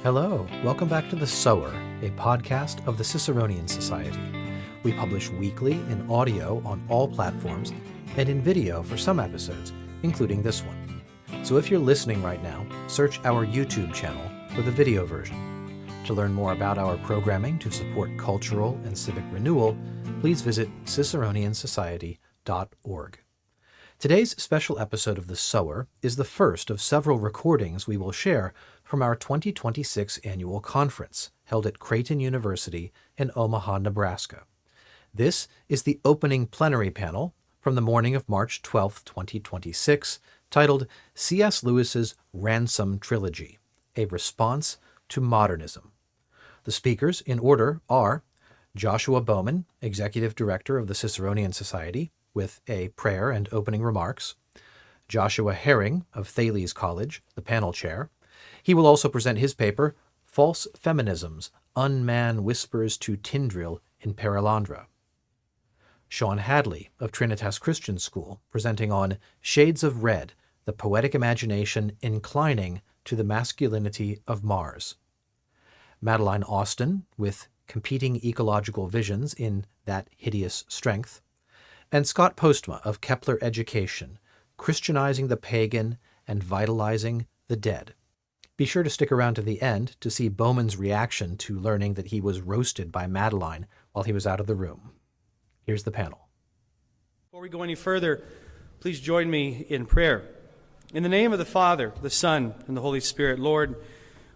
Hello, welcome back to The Sower, a podcast of the Ciceronian Society. We publish weekly in audio on all platforms and in video for some episodes, including this one. So if you're listening right now, search our YouTube channel for the video version. To learn more about our programming to support cultural and civic renewal, please visit ciceroniansociety.org. Today's special episode of The Sower is the first of several recordings we will share from our 2026 annual conference, held at Creighton University in Omaha, Nebraska. This is the opening plenary panel from the morning of March 12, 2026, titled C.S. Lewis's Ransom Trilogy, a Response to Modernism. The speakers in order are Joshua Bowman, Executive Director of the Ciceronian Society, with a prayer and opening remarks, Joshua Herring of Thales College, the panel chair. He will also present his paper, False Feminisms, Unman Whispers to Tindril in Perelandra. Sean Hadley of Trinitas Christian School, presenting on Shades of Red, the Poetic Imagination Inclining to the Masculinity of Mars. Madeleine Austin, with Competing Ecological Visions in That Hideous Strength. And Scott Postma of Kepler Education, Christianizing the Pagan and Vitalizing the Dead. Be sure to stick around to the end to see Bowman's reaction to learning that he was roasted by Madeleine while he was out of the room. Here's the panel. Before we go any further, please join me in prayer. In the name of the Father, the Son, and the Holy Spirit, Lord,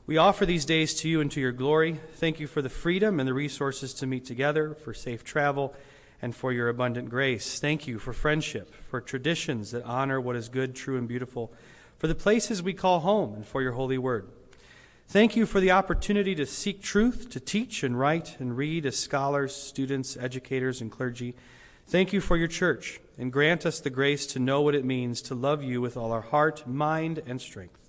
we offer these days to you and to your glory. Thank you for the freedom and the resources to meet together, for safe travel, and for your abundant grace. Thank you for friendship, for traditions that honor what is good, true, and beautiful, for the places we call home, and for your holy word. Thank you for the opportunity to seek truth, to teach and write and read as scholars, students, educators, and clergy. Thank you for your church, and grant us the grace to know what it means to love you with all our heart, mind, and strength.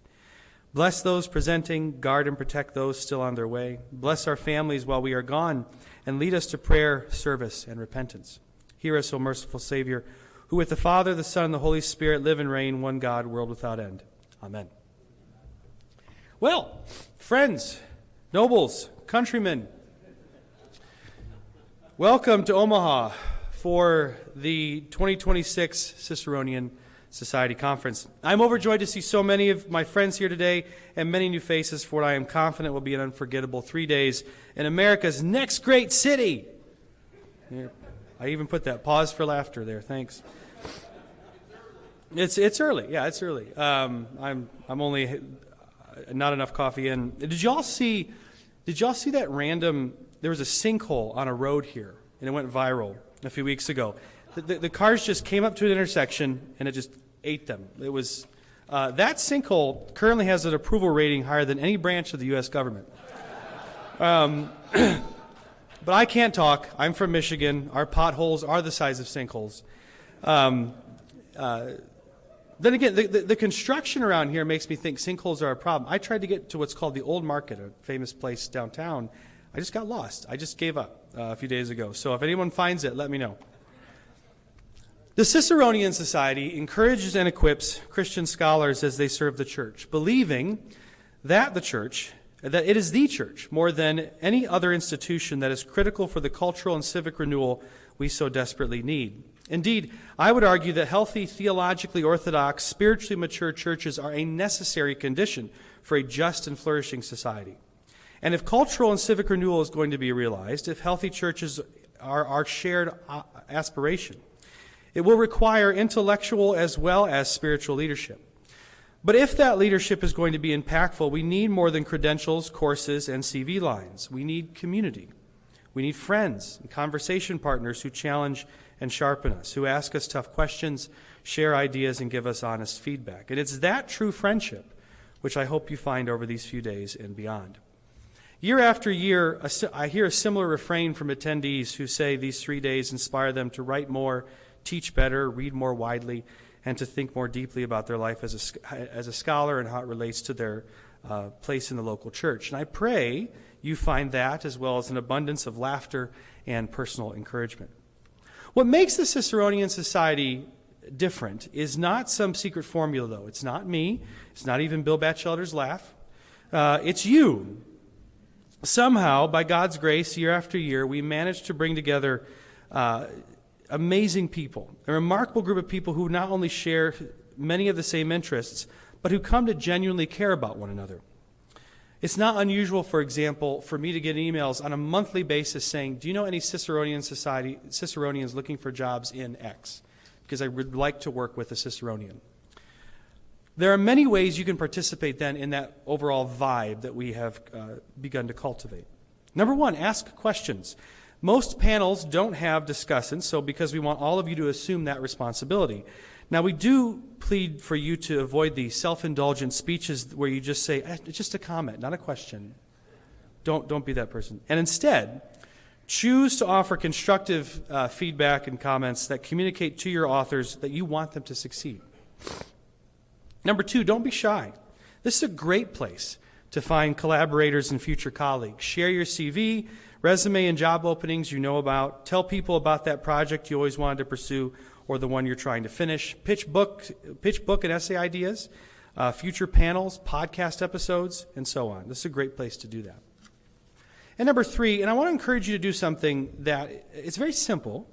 Bless those presenting, guard and protect those still on their way. Bless our families while we are gone, and lead us to prayer, service, and repentance. Hear us, O merciful Savior, who with the Father, the Son, and the Holy Spirit live and reign, one God, world without end. Amen. Well, friends, nobles, countrymen, welcome to Omaha for the 2026 Ciceronian Society Conference. I'm overjoyed to see so many of my friends here today and many new faces for what I am confident will be an unforgettable 3 days in America's next great city. Yeah, I even put that pause for laughter there. Thanks. It's early. Yeah, it's early. I'm only not enough coffee in. Did y'all see that random? There was a sinkhole on a road here, and it went viral a few weeks ago. The cars just came up to an intersection, and it just ate them. It was that sinkhole currently has an approval rating higher than any branch of the U.S. government. But I can't talk. I'm from Michigan. Our potholes are the size of sinkholes. Then again, the construction around here makes me think sinkholes are a problem. I tried to get to what's called the Old Market, a famous place downtown. I just got lost. I just gave up a few days ago. So if anyone finds it, let me know. The Ciceronian Society encourages and equips Christian scholars as they serve the church, believing that it is the church, more than any other institution, that is critical for the cultural and civic renewal we so desperately need. Indeed, I would argue that healthy, theologically orthodox, spiritually mature churches are a necessary condition for a just and flourishing society. And if cultural and civic renewal is going to be realized, if healthy churches are our shared aspiration, it will require intellectual as well as spiritual leadership. But if that leadership is going to be impactful, we need more than credentials, courses, and CV lines. We need community. We need friends and conversation partners who challenge and sharpen us, who ask us tough questions, share ideas, and give us honest feedback. And it's that true friendship which I hope you find over these few days and beyond. Year after year, I hear a similar refrain from attendees who say these 3 days inspire them to write more, teach better, read more widely, and to think more deeply about their life as a scholar and how it relates to their place in the local church. And I pray you find that as well as an abundance of laughter and personal encouragement. What makes the Ciceronian Society different is not some secret formula, though. It's not me. It's not even Bill Batchelder's laugh. It's you. Somehow, by God's grace, year after year, we managed to bring together amazing people, a remarkable group of people who not only share many of the same interests, but who come to genuinely care about one another. It's not unusual, for example, for me to get emails on a monthly basis saying, do you know any Ciceronians looking for jobs in X? Because I would like to work with a Ciceronian. There are many ways you can participate then in that overall vibe that we have begun to cultivate. Number one, ask questions. Most panels don't have discussants, so because we want all of you to assume that responsibility. Now, we do plead for you to avoid the self-indulgent speeches where you just say, it's just a comment, not a question. Don't be that person. And instead, choose to offer constructive feedback and comments that communicate to your authors that you want them to succeed. Number two, don't be shy. This is a great place to find collaborators and future colleagues. Share your CV, resume, and job openings you know about. Tell people about that project you always wanted to pursue or the one you're trying to finish. Pitch book and essay ideas, future panels, podcast episodes, and so on. This is a great place to do that. And number three, and I want to encourage you to do something that it's very simple,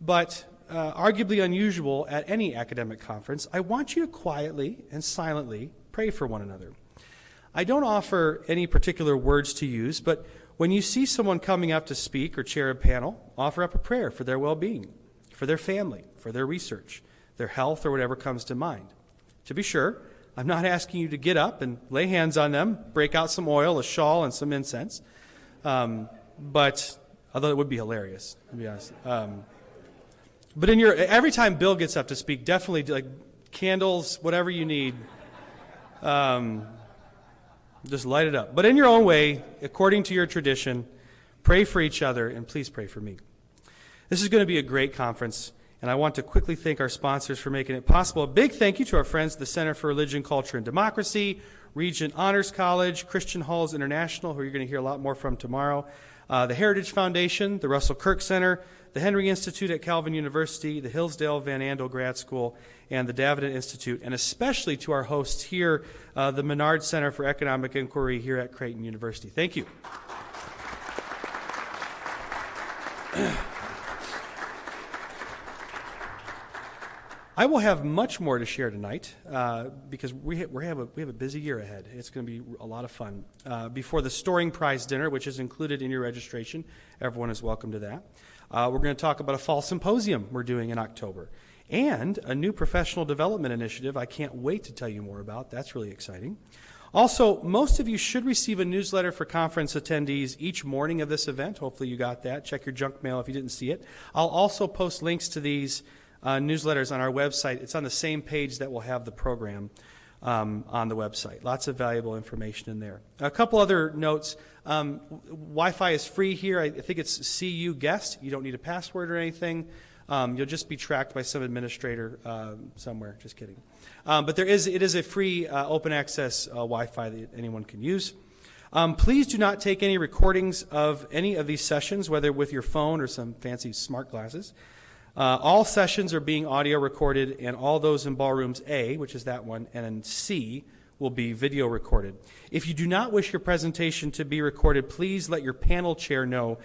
but arguably unusual at any academic conference. I want you to quietly and silently pray for one another. I don't offer any particular words to use, but when you see someone coming up to speak or chair a panel, offer up a prayer for their well-being, for their family, for their research, their health, or whatever comes to mind. To be sure, I'm not asking you to get up and lay hands on them, break out some oil, a shawl, and some incense. But although it would be hilarious, to be honest. But every time Bill gets up to speak, definitely like candles, whatever you need. Just light it up. But in your own way, according to your tradition, pray for each other, and please pray for me. This is going to be a great conference, and I want to quickly thank our sponsors for making it possible. A big thank you to our friends at the Center for Religion, Culture, and Democracy, Regent Honors College, Christian Halls International, who you're going to hear a lot more from tomorrow, the Heritage Foundation, the Russell Kirk Center, the Henry Institute at Calvin University, the Hillsdale Van Andel Grad School, and the Davenant Institute, and especially to our hosts here, the Menard Center for Economic Inquiry here at Creighton University. Thank you. I will have much more to share tonight because we have a busy year ahead. It's going to be a lot of fun. Before the Storing Prize dinner, which is included in your registration, everyone is welcome to that. We're going to talk about a fall symposium we're doing in October and a new professional development initiative I can't wait to tell you more about. That's really exciting. Also, most of you should receive a newsletter for conference attendees each morning of this event. Hopefully you got that. Check your junk mail if you didn't see it. I'll also post links to these newsletters on our website. It's on the same page that will have the program on the website. Lots of valuable information in there. A couple other notes. Wi-Fi is free here. I think it's CU guest. You don't need a password or anything. You'll just be tracked by some administrator somewhere. Just kidding. But it is a free open access Wi-Fi that anyone can use. Please do not take any recordings of any of these sessions, whether with your phone or some fancy smart glasses. All sessions are being audio recorded, and all those in ballrooms A, which is that one, and in C will be video recorded. If you do not wish your presentation to be recorded, please let your panel chair know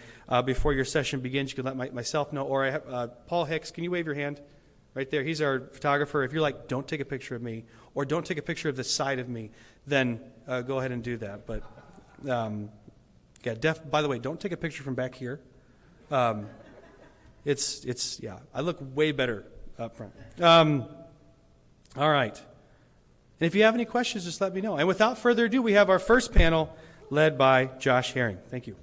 before your session begins. You can let myself know, or I have, Paul Hicks, can you wave your hand? Right there. He's our photographer. If you're like, don't take a picture of me, or don't take a picture of the side of me, then go ahead and do that. But, by the way, don't take a picture from back here. It's I look way better up front. All right. And if you have any questions, just let me know. And without further ado, we have our first panel led by Josh Herring. Thank you.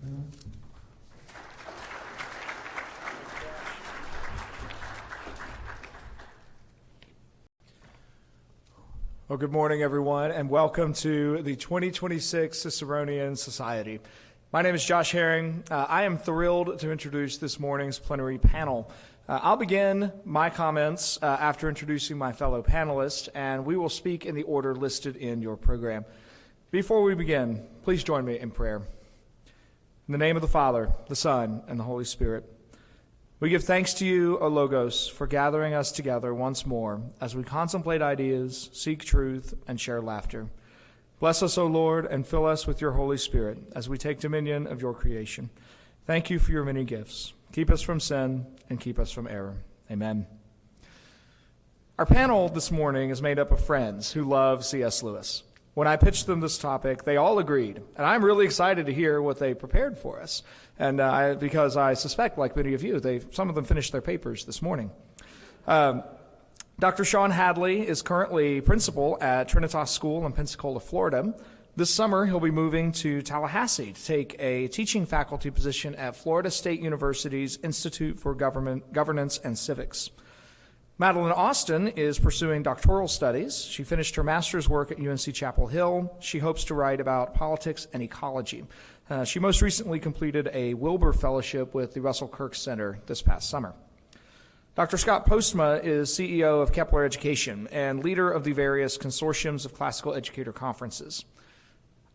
Well, good morning, everyone, and welcome to the 2026 Ciceronian Society. My name is Josh Herring. I am thrilled to introduce this morning's plenary panel. I'll begin my comments after introducing my fellow panelists, and we will speak in the order listed in your program. Before we begin, please join me in prayer. In the name of the Father, the Son, and the Holy Spirit, we give thanks to you, O Logos, for gathering us together once more as we contemplate ideas, seek truth, and share laughter. Bless us, O Lord, and fill us with your Holy Spirit as we take dominion of your creation. Thank you for your many gifts. Keep us from sin and keep us from error. Amen. Our panel this morning is made up of friends who love C.S. Lewis. When I pitched them this topic, they all agreed, and I'm really excited to hear what they prepared for us. And because I suspect, like many of you, some of them finished their papers this morning. Dr. Sean Hadley is currently principal at Trinitas School in Pensacola, Florida. This summer, he'll be moving to Tallahassee to take a teaching faculty position at Florida State University's Institute for Governance and Civics. Madeleine Austin is pursuing doctoral studies. She finished her master's work at UNC Chapel Hill. She hopes to write about politics and ecology. She most recently completed a Wilbur Fellowship with the Russell Kirk Center this past summer. Dr. Scott Postma is CEO of Kepler Education and leader of the various consortiums of classical educator conferences.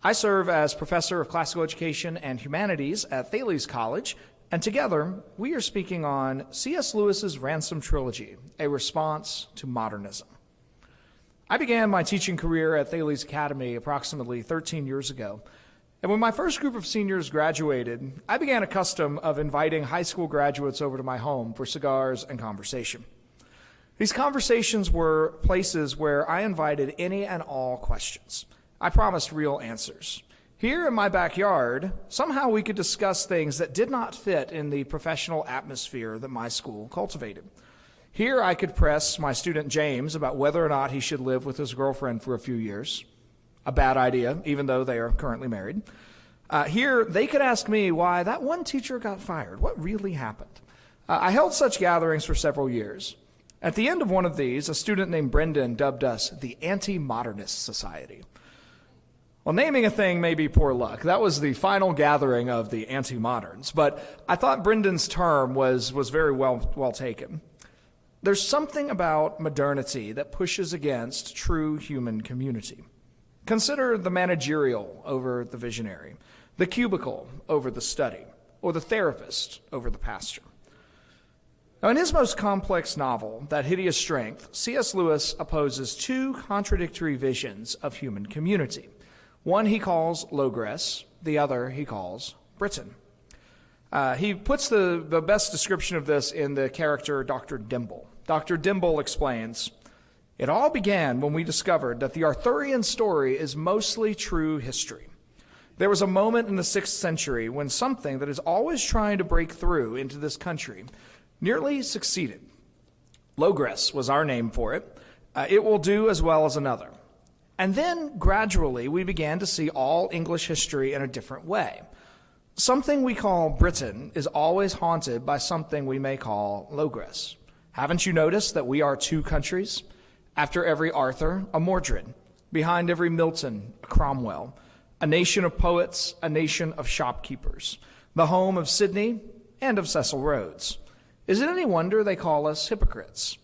I serve as professor of classical education and humanities at Thales College, and together we are speaking on C.S. Lewis's Ransom Trilogy, a response to modernism. I began my teaching career at Thales Academy approximately 13 years ago, and when my first group of seniors graduated, I began a custom of inviting high school graduates over to my home for cigars and conversation. These conversations were places where I invited any and all questions. I promised real answers. Here in my backyard, somehow we could discuss things that did not fit in the professional atmosphere that my school cultivated. Here I could press my student James about whether or not he should live with his girlfriend for a few years. A bad idea, even though they are currently married. Here they could ask me why that one teacher got fired. What really happened? I held such gatherings for several years. At the end of one of these, a student named Brendan dubbed us the Anti-Modernist Society. Well, naming a thing may be poor luck. That was the final gathering of the anti-moderns, but I thought Brendan's term was very well taken. There's something about modernity that pushes against true human community. Consider the managerial over the visionary, the cubicle over the study, or the therapist over the pastor. Now, in his most complex novel, That Hideous Strength, C.S. Lewis opposes two contradictory visions of human community. One he calls Logres, the other he calls Britain. He puts the best description of this in the character Dr. Dimble. Dr. Dimble explains, "It all began when we discovered that the Arthurian story is mostly true history. There was a moment in the 6th century when something that is always trying to break through into this country nearly succeeded. Logres was our name for it. It will do as well as another. And then, gradually, we began to see all English history in a different way. Something we call Britain is always haunted by something we may call Logres. Haven't you noticed that we are two countries? After every Arthur, a Mordred. Behind every Milton, a Cromwell. A nation of poets, a nation of shopkeepers. The home of Sidney and of Cecil Rhodes. Is it any wonder they call us hypocrites?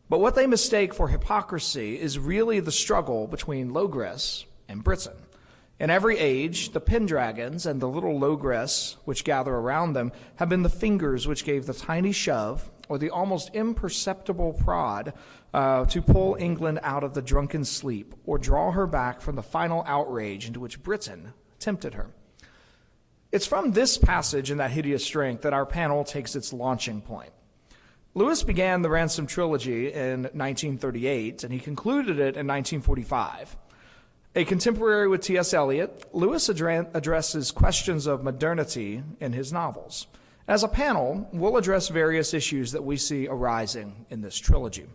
But what they mistake for hypocrisy is really the struggle between Logres and Britain. In every age, the Pendragons and the little Logres which gather around them have been the fingers which gave the tiny shove or the almost imperceptible prod to pull England out of the drunken sleep or draw her back from the final outrage into which Britain tempted her. It's from this passage in That Hideous Strength that our panel takes its launching point. Lewis began the Ransom Trilogy in 1938, and he concluded it in 1945. A contemporary with T.S. Eliot, Lewis addresses questions of modernity in his novels. As a panel, we'll address various issues that we see arising in this trilogy.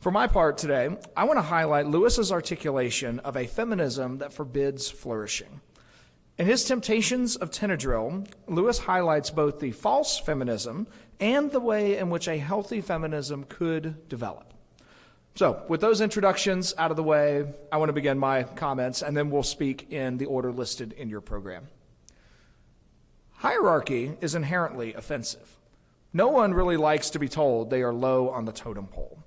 For my part today, I want to highlight Lewis's articulation of a feminism that forbids flourishing. In his Temptations of Tenedril, Lewis highlights both the false feminism and the way in which a healthy feminism could develop. So, with those introductions out of the way, I want to begin my comments, and then we'll speak in the order listed in your program. Hierarchy is inherently offensive. No one really likes to be told they are low on the totem pole.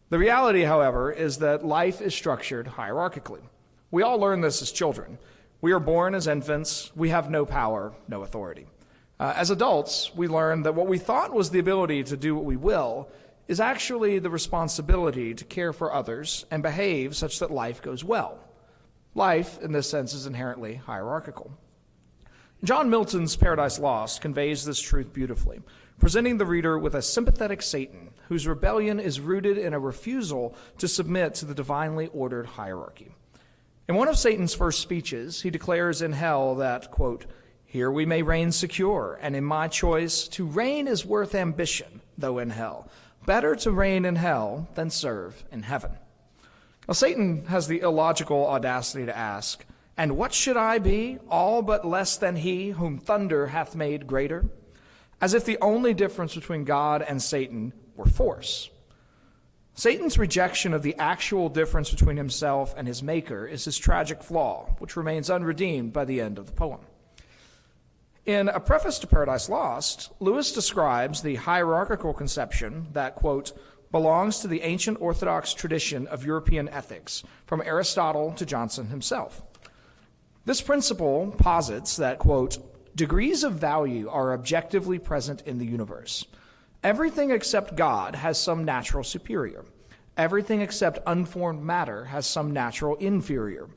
The reality, however, is that life is structured hierarchically. We all learn this as children. We are born as infants. We have no power, no authority. As adults, we learn that what we thought was the ability to do what we will is actually the responsibility to care for others and behave such that life goes well. Life, in this sense, is inherently hierarchical. John Milton's Paradise Lost conveys this truth beautifully, presenting the reader with a sympathetic Satan whose rebellion is rooted in a refusal to submit to the divinely ordered hierarchy. In one of Satan's first speeches, he declares in hell that, quote, "Here we may reign secure, and in my choice, to reign is worth ambition, though in hell. Better to reign in hell than serve in heaven." Now, Satan has the illogical audacity to ask, "And what should I be, all but less than he whom thunder hath made greater?" As if the only difference between God and Satan were force. Satan's rejection of the actual difference between himself and his maker is his tragic flaw, which remains unredeemed by the end of the poem. In a preface to Paradise Lost, Lewis describes the hierarchical conception that, quote, belongs to the ancient orthodox tradition of European ethics, from Aristotle to Johnson himself. This principle posits that, quote, degrees of value are objectively present in the universe. Everything except God has some natural superior. Everything except unformed matter has some natural inferior.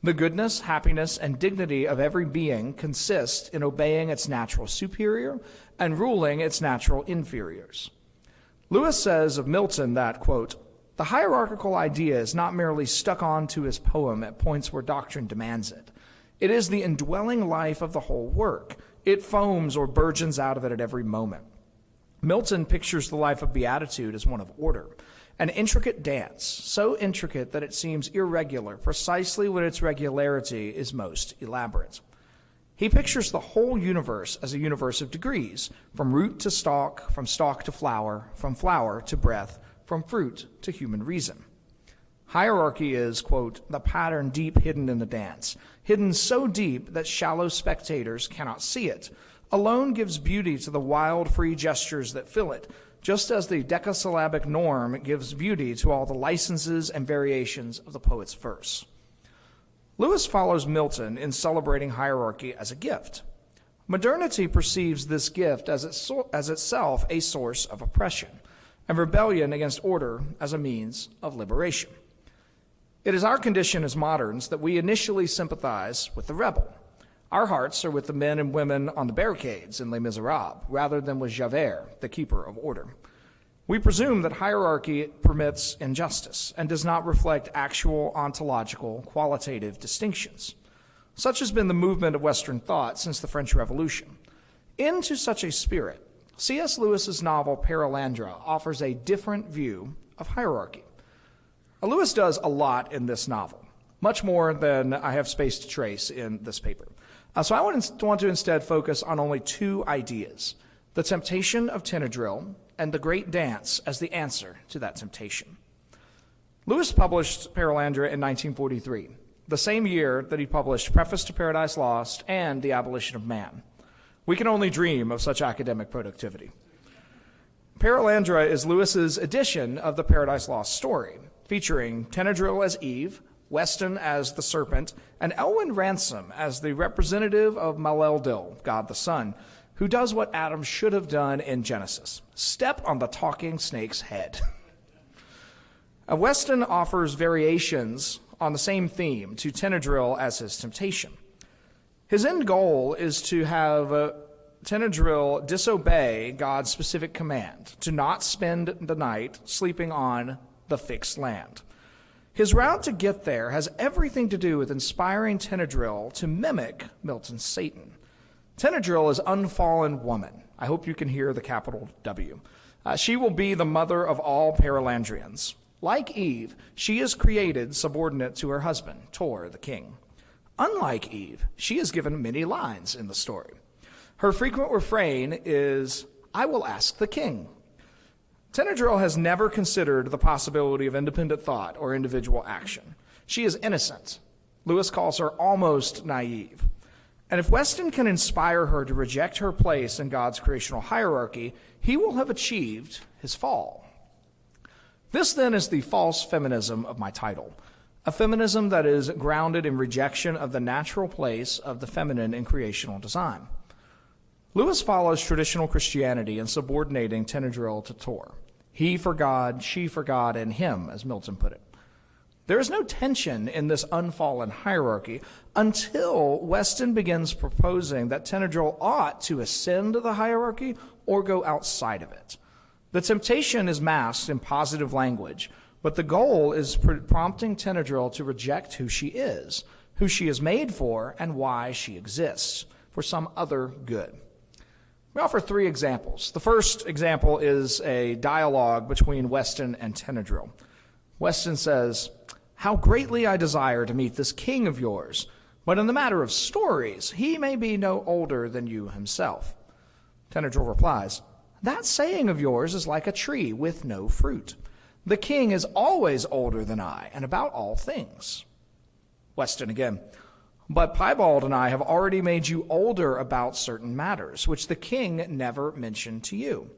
The goodness, happiness, and dignity of every being consist in obeying its natural superior and ruling its natural inferiors. Lewis says of Milton that, quote, the hierarchical idea is not merely stuck on to his poem at points where doctrine demands it. It is the indwelling life of the whole work. It foams or burgeons out of it at every moment. Milton pictures the life of beatitude as one of order, an intricate dance, so intricate that it seems irregular precisely when its regularity is most elaborate. He pictures the whole universe as a universe of degrees, from root to stalk, from stalk to flower, from flower to breath, from fruit to human reason. Hierarchy is, quote, the pattern deep hidden in the dance, hidden so deep that shallow spectators cannot see it, alone gives beauty to the wild, free gestures that fill it, just as the decasyllabic norm gives beauty to all the licenses and variations of the poet's verse. Lewis follows Milton in celebrating hierarchy as a gift. Modernity perceives this gift as itself a source of oppression, and rebellion against order as a means of liberation. It is our condition as moderns that we initially sympathize with the rebel. Our hearts are with the men and women on the barricades in Les Miserables, rather than with Javert, the keeper of order. We presume that hierarchy permits injustice and does not reflect actual ontological, qualitative distinctions. Such has been the movement of Western thought since the French Revolution. Into such a spirit, C.S. Lewis's novel Perelandra offers a different view of hierarchy. Lewis does a lot in this novel, much more than I have space to trace in this paper. So I want to instead focus on only two ideas, the temptation of Tenedril and the great dance as the answer to that temptation. Lewis published Perelandra in 1943, the same year that he published Preface to Paradise Lost and The Abolition of Man. We can only dream of such academic productivity. Perelandra is Lewis's edition of the Paradise Lost story, featuring Tenedril as Eve, Weston as the serpent, and Elwyn Ransom as the representative of Malel-Dil, God the Son, who does what Adam should have done in Genesis, step on the talking snake's head. Weston offers variations on the same theme to Tenedril as his temptation. His end goal is to have Tenedril disobey God's specific command to not spend the night sleeping on the fixed land. His route to get there has everything to do with inspiring Tenedril to mimic Milton's Satan. Tenedril is unfallen woman. I hope you can hear the capital W. She will be the mother of all Perelandrians. Like Eve, she is created subordinate to her husband, Tor, the king. Unlike Eve, she is given many lines in the story. Her frequent refrain is, "I will ask the king." Tenedril has never considered the possibility of independent thought or individual action. She is innocent. Lewis calls her almost naive. And if Weston can inspire her to reject her place in God's creational hierarchy, he will have achieved his fall. This, then, is the false feminism of my title, a feminism that is grounded in rejection of the natural place of the feminine in creational design. Lewis follows traditional Christianity in subordinating Tenedril to Tor. He for God, she for God, and him, as Milton put it. There is no tension in this unfallen hierarchy until Weston begins proposing that Tenedril ought to ascend the hierarchy or go outside of it. The temptation is masked in positive language, but the goal is prompting Tenedril to reject who she is made for, and why she exists, for some other good. We offer 3 examples. The first example is a dialogue between Weston and Tenedril. Weston says, "How greatly I desire to meet this king of yours, but in the matter of stories, he may be no older than you himself." Tenedril replies, "That saying of yours is like a tree with no fruit. The king is always older than I, and about all things." Weston again, "But Piebald and I have already made you older about certain matters, which the king never mentioned to you.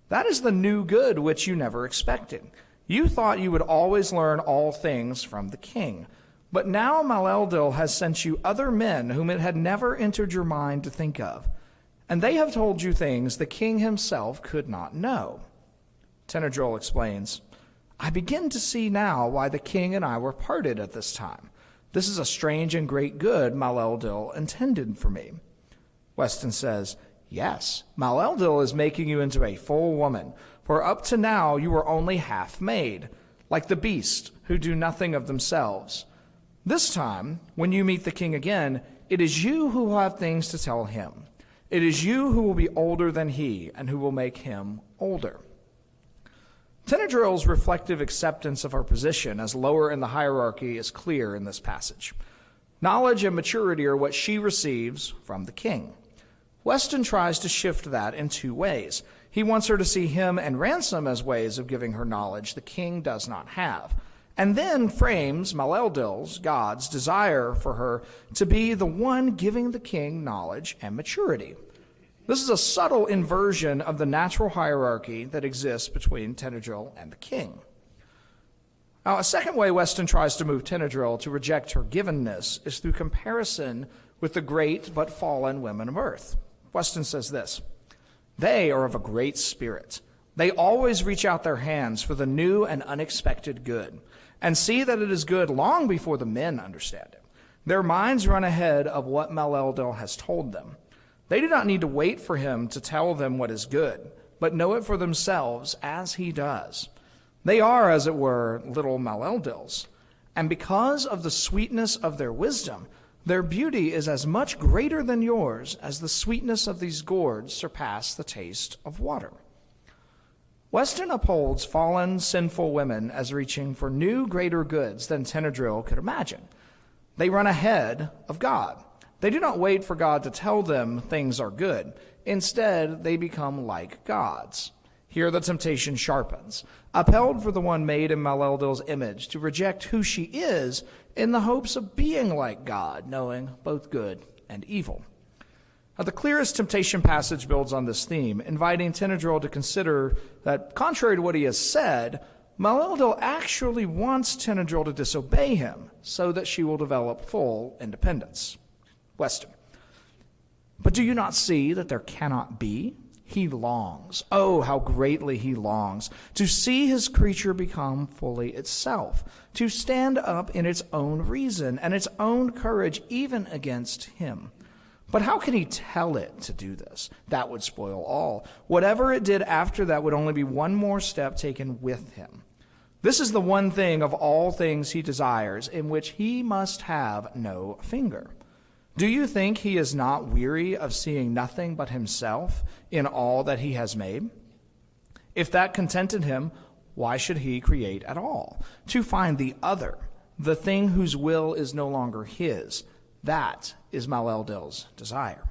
That is the new good which you never expected. You thought you would always learn all things from the king. But now Maleldil has sent you other men whom it had never entered your mind to think of, and they have told you things the king himself could not know." Tenedril explains, "I begin to see now why the king and I were parted at this time. This is a strange and great good Maleldil intended for me." Weston says, "Yes, Maleldil is making you into a full woman, for up to now you were only half made, like the beasts who do nothing of themselves. This time, when you meet the king again, it is you who will have things to tell him. It is you who will be older than he, and who will make him older." Tenedril's reflective acceptance of her position as lower in the hierarchy is clear in this passage. Knowledge and maturity are what she receives from the king. Weston tries to shift that in 2 ways. He wants her to see him and Ransom as ways of giving her knowledge the king does not have, and then frames Maleldil's, God's, desire for her to be the one giving the king knowledge and maturity. This is a subtle inversion of the natural hierarchy that exists between Tenedril and the king. Now, a second way Weston tries to move Tenedril to reject her givenness is through comparison with the great but fallen women of earth. Weston says this, "They are of a great spirit. They always reach out their hands for the new and unexpected good, and see that it is good long before the men understand it. Their minds run ahead of what Maleldil has told them. They do not need to wait for him to tell them what is good, but know it for themselves as he does. They are, as it were, little Maleldils, and because of the sweetness of their wisdom, their beauty is as much greater than yours as the sweetness of these gourds surpass the taste of water." Weston upholds fallen, sinful women as reaching for new, greater goods than Tenedril could imagine. They run ahead of God. They do not wait for God to tell them things are good. Instead, they become like gods. Here the temptation sharpens, upheld for the one made in Maleldil's image to reject who she is in the hopes of being like God, knowing both good and evil. Now, the clearest temptation passage builds on this theme, inviting Tenedril to consider that, contrary to what he has said, Maleldil actually wants Tenedril to disobey him so that she will develop full independence. Weston, "But do you not see that there cannot be? He longs, oh, how greatly he longs, to see his creature become fully itself, to stand up in its own reason and its own courage even against him. But how can he tell it to do this? That would spoil all. Whatever it did after that would only be one more step taken with him. This is the one thing of all things he desires, in which he must have no finger. Do you think he is not weary of seeing nothing but himself in all that he has made? If that contented him, why should he create at all? To find the other, the thing whose will is no longer his, that is Maleldil's desire."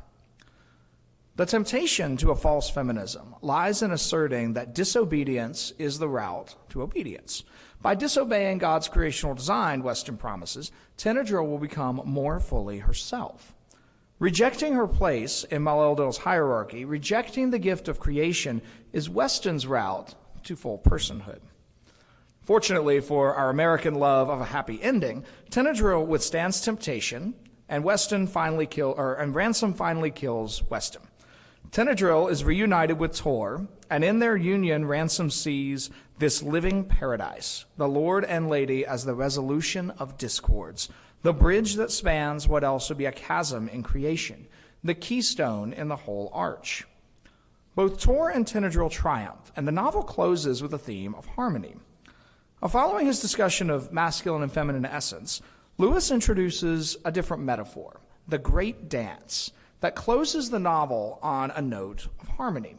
The temptation to a false feminism lies in asserting that disobedience is the route to obedience. By disobeying God's creational design, Weston promises, Tenedril will become more fully herself. Rejecting her place in Maleldil's hierarchy, rejecting the gift of creation, is Weston's route to full personhood. Fortunately for our American love of a happy ending, Tenedril withstands temptation, and Ransom finally kills Weston. Tenedril is reunited with Tor, and in their union, Ransom sees this living paradise, the Lord and Lady as the resolution of discords, the bridge that spans what else would be a chasm in creation, the keystone in the whole arch. Both Tor and Tynedril triumph, and the novel closes with a theme of harmony. Following his discussion of masculine and feminine essence, Lewis introduces a different metaphor, the great dance, that closes the novel on a note of harmony.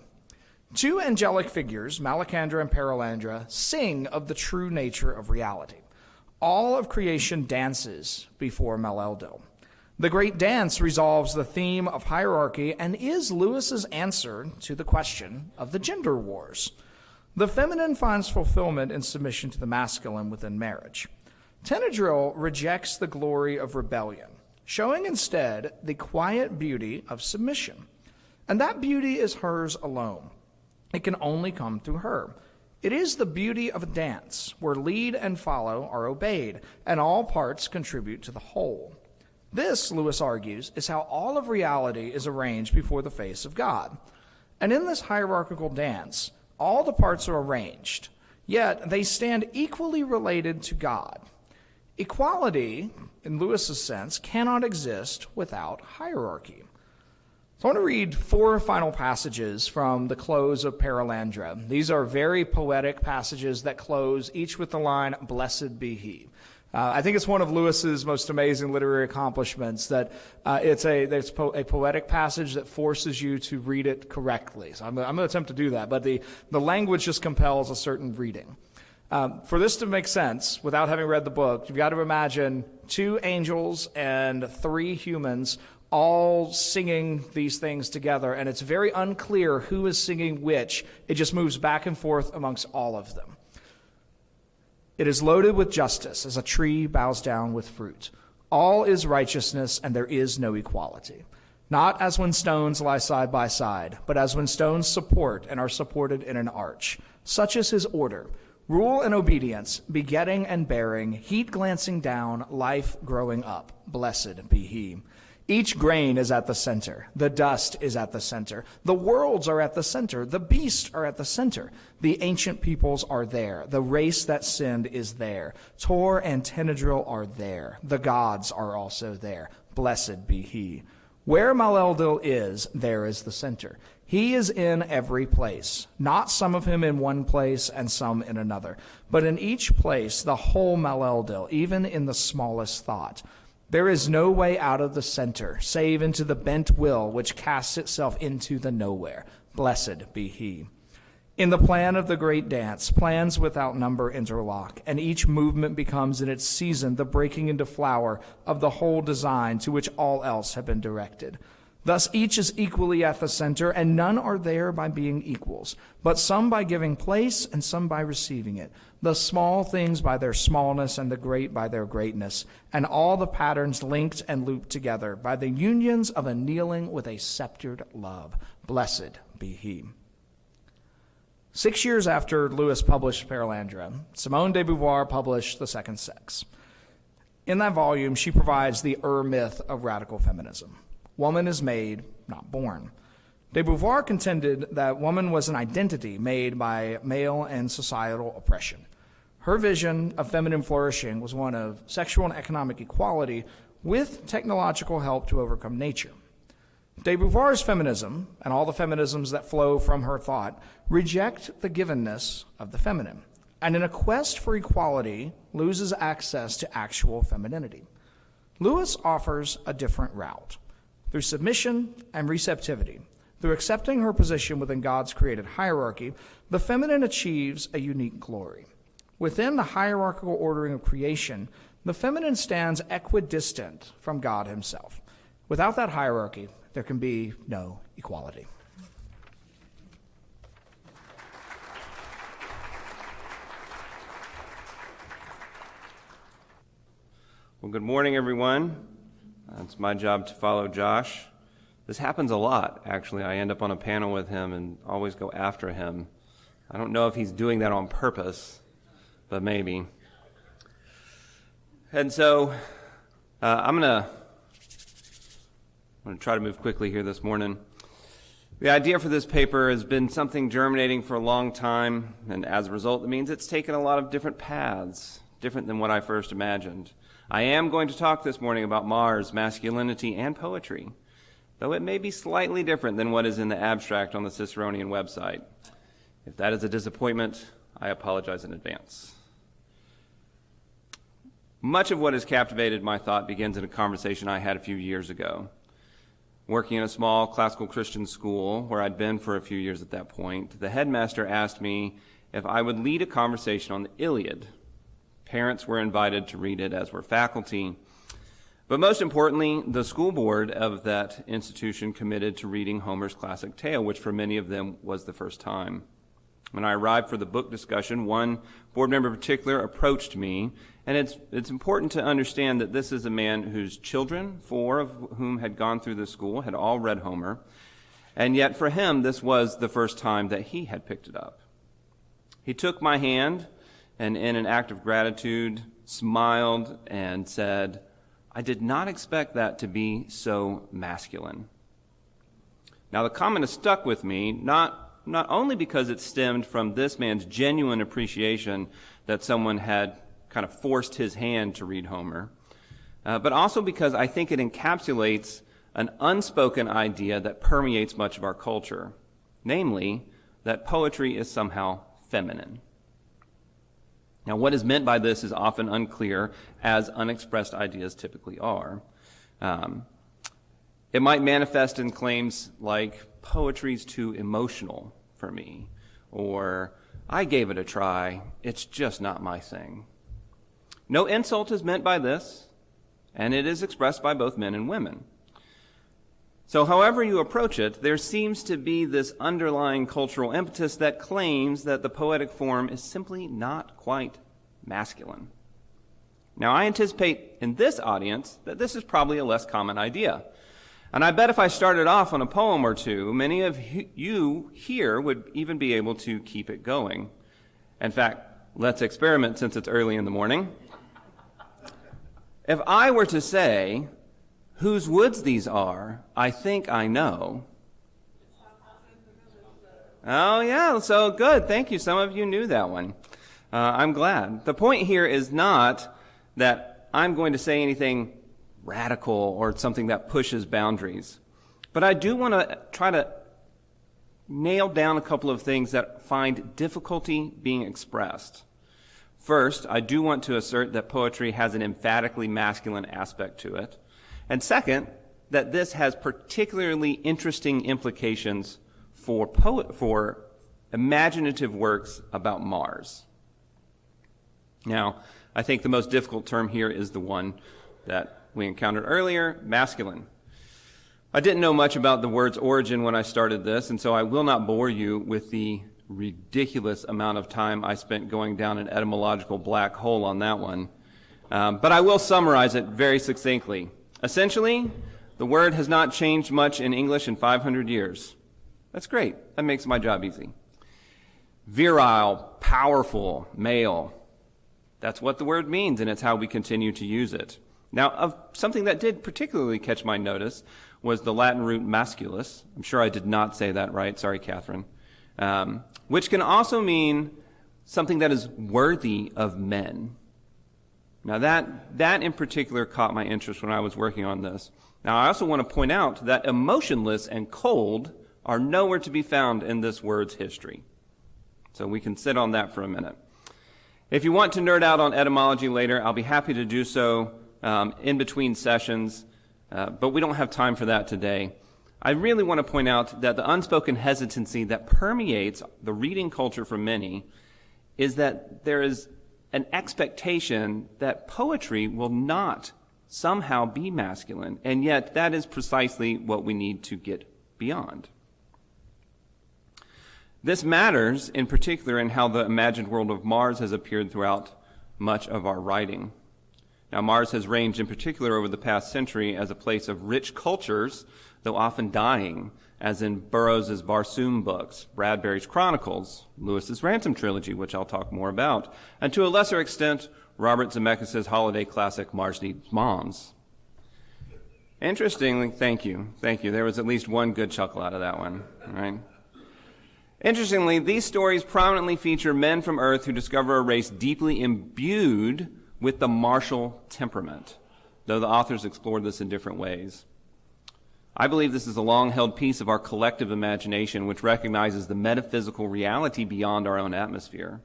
Two angelic figures, Malacandra and Perelandra, sing of the true nature of reality. All of creation dances before Maleldil. The great dance resolves the theme of hierarchy and is Lewis's answer to the question of the gender wars. The feminine finds fulfillment in submission to the masculine within marriage. Tynedril rejects the glory of rebellion, showing instead the quiet beauty of submission. And that beauty is hers alone. It can only come through her. It is the beauty of a dance, where lead and follow are obeyed, and all parts contribute to the whole. This, Lewis argues, is how all of reality is arranged before the face of God. And in this hierarchical dance, all the parts are arranged, yet they stand equally related to God. Equality, in Lewis's sense, cannot exist without hierarchy. So I want to read 4 final passages from the close of Perelandra. These are very poetic passages that close each with the line, "Blessed be he." I think it's one of Lewis's most amazing literary accomplishments that it's a poetic passage that forces you to read it correctly. So I'm going to attempt to do that, but the language just compels a certain reading. For this to make sense, without having read the book, you've got to imagine 2 angels and 3 humans all singing these things together, and it's very unclear who is singing which. It just moves back and forth amongst all of them. It is loaded with justice as a tree bows down with fruit. All is righteousness, and there is no equality. Not as when stones lie side by side, but as when stones support and are supported in an arch. Such is his order. Rule and obedience, begetting and bearing, heat glancing down, life growing up. Blessed be he. Each grain is at the center. The dust is at the center. The worlds are at the center. The beasts are at the center. The ancient peoples are there. The race that sinned is there. Tor and Tynedril are there. The gods are also there. Blessed be he. Where Maleldil is, there is the center. He is in every place, not some of him in one place and some in another, but in each place the whole Maleldil, even in the smallest thought. There is no way out of the center, save into the bent will which casts itself into the nowhere. Blessed be he. In the plan of the great dance, plans without number interlock, and each movement becomes in its season the breaking into flower of the whole design to which all else have been directed. Thus each is equally at the center, and none are there by being equals, but some by giving place and some by receiving it. The small things by their smallness and the great by their greatness, and all the patterns linked and looped together by the unions of a kneeling with a sceptered love. Blessed be he. 6 years after Lewis published Perelandra, Simone de Beauvoir published The Second Sex. In that volume, she provides the myth of radical feminism. Woman is made, not born. De Beauvoir contended that woman was an identity made by male and societal oppression. Her vision of feminine flourishing was one of sexual and economic equality with technological help to overcome nature. De Beauvoir's feminism, and all the feminisms that flow from her thought, reject the givenness of the feminine, and in a quest for equality, loses access to actual femininity. Lewis offers a different route. Through submission and receptivity, through accepting her position within God's created hierarchy, the feminine achieves a unique glory. Within the hierarchical ordering of creation, the feminine stands equidistant from God himself. Without that hierarchy, there can be no equality. Well, good morning, everyone. It's my job to follow Josh. This happens a lot, actually. I end up on a panel with him and always go after him. I don't know if he's doing that on purpose, but maybe. And so I'm going to try to move quickly here this morning. The idea for this paper has been something germinating for a long time, and as a result, it means it's taken a lot of different paths, different than what I first imagined. I am going to talk this morning about Mars, masculinity, and poetry, though it may be slightly different than what is in the abstract on the Ciceronian website. If that is a disappointment, I apologize in advance. Much of what has captivated my thought begins in a conversation I had a few years ago. Working in a small classical Christian school, where I'd been for a few years at that point, the headmaster asked me if I would lead a conversation on the Iliad. Parents were invited to read it, as were faculty. But most importantly, the school board of that institution committed to reading Homer's classic tale, which for many of them was the first time. When I arrived for the book discussion, one board member in particular approached me, and it's important to understand that this is a man whose children, 4 of whom had gone through the school, had all read Homer, and yet for him this was the first time that he had picked it up. He took my hand and in an act of gratitude smiled and said, "I did not expect that to be so masculine." Now the comment has stuck with me, not only because it stemmed from this man's genuine appreciation that someone had kind of forced his hand to read Homer, but also because I think it encapsulates an unspoken idea that permeates much of our culture, namely that poetry is somehow feminine. Now, what is meant by this is often unclear, as unexpressed ideas typically are. It might manifest in claims like, "Poetry's too emotional for me," or "I gave it a try, it's just not my thing." No insult is meant by this, and it is expressed by both men and women. So however you approach it, there seems to be this underlying cultural impetus that claims that the poetic form is simply not quite masculine. Now, I anticipate in this audience that this is probably a less common idea. And I bet if I started off on a poem or two, many of you here would even be able to keep it going. In fact, let's experiment since it's early in the morning. If I were to say, "Whose woods these are, I think I know." Oh, yeah, so good. Thank you. Some of you knew that one. I'm glad. The point here is not that I'm going to say anything radical or something that pushes boundaries. But I do want to try to nail down a couple of things that find difficulty being expressed. First, I do want to assert that poetry has an emphatically masculine aspect to it. And second, that this has particularly interesting implications for imaginative works about Mars. Now, I think the most difficult term here is the one that we encountered earlier, masculine. I didn't know much about the word's origin when I started this, and so I will not bore you with the ridiculous amount of time I spent going down an etymological black hole on that one. But I will summarize it very succinctly. Essentially, the word has not changed much in English in 500 years. That's great. That makes my job easy. Virile, powerful, male. That's what the word means, and it's how we continue to use it. Now, something that did particularly catch my notice was the Latin root masculus. I'm sure I did not say that right. Sorry, Catherine. Which can also mean something that is worthy of men. Now, that in particular caught my interest when I was working on this. Now, I also want to point out that emotionless and cold are nowhere to be found in this word's history. So we can sit on that for a minute. If you want to nerd out on etymology later, I'll be happy to do so in between sessions, but we don't have time for that today. I really want to point out that the unspoken hesitancy that permeates the reading culture for many is that there is an expectation that poetry will not somehow be masculine, and yet that is precisely what we need to get beyond. This matters in particular in how the imagined world of Mars has appeared throughout much of our writing. Now, Mars has ranged in particular over the past century as a place of rich cultures, though often dying, as in Burroughs' Barsoom books, Bradbury's Chronicles, Lewis's Ransom Trilogy, which I'll talk more about, and to a lesser extent, Robert Zemeckis' holiday classic, Marge Needs Moms. Interestingly, thank you. There was at least one good chuckle out of that one, right? Interestingly, these stories prominently feature men from Earth who discover a race deeply imbued with the martial temperament, though the authors explored this in different ways. I believe this is a long-held piece of our collective imagination which recognizes the metaphysical reality beyond our own atmosphere.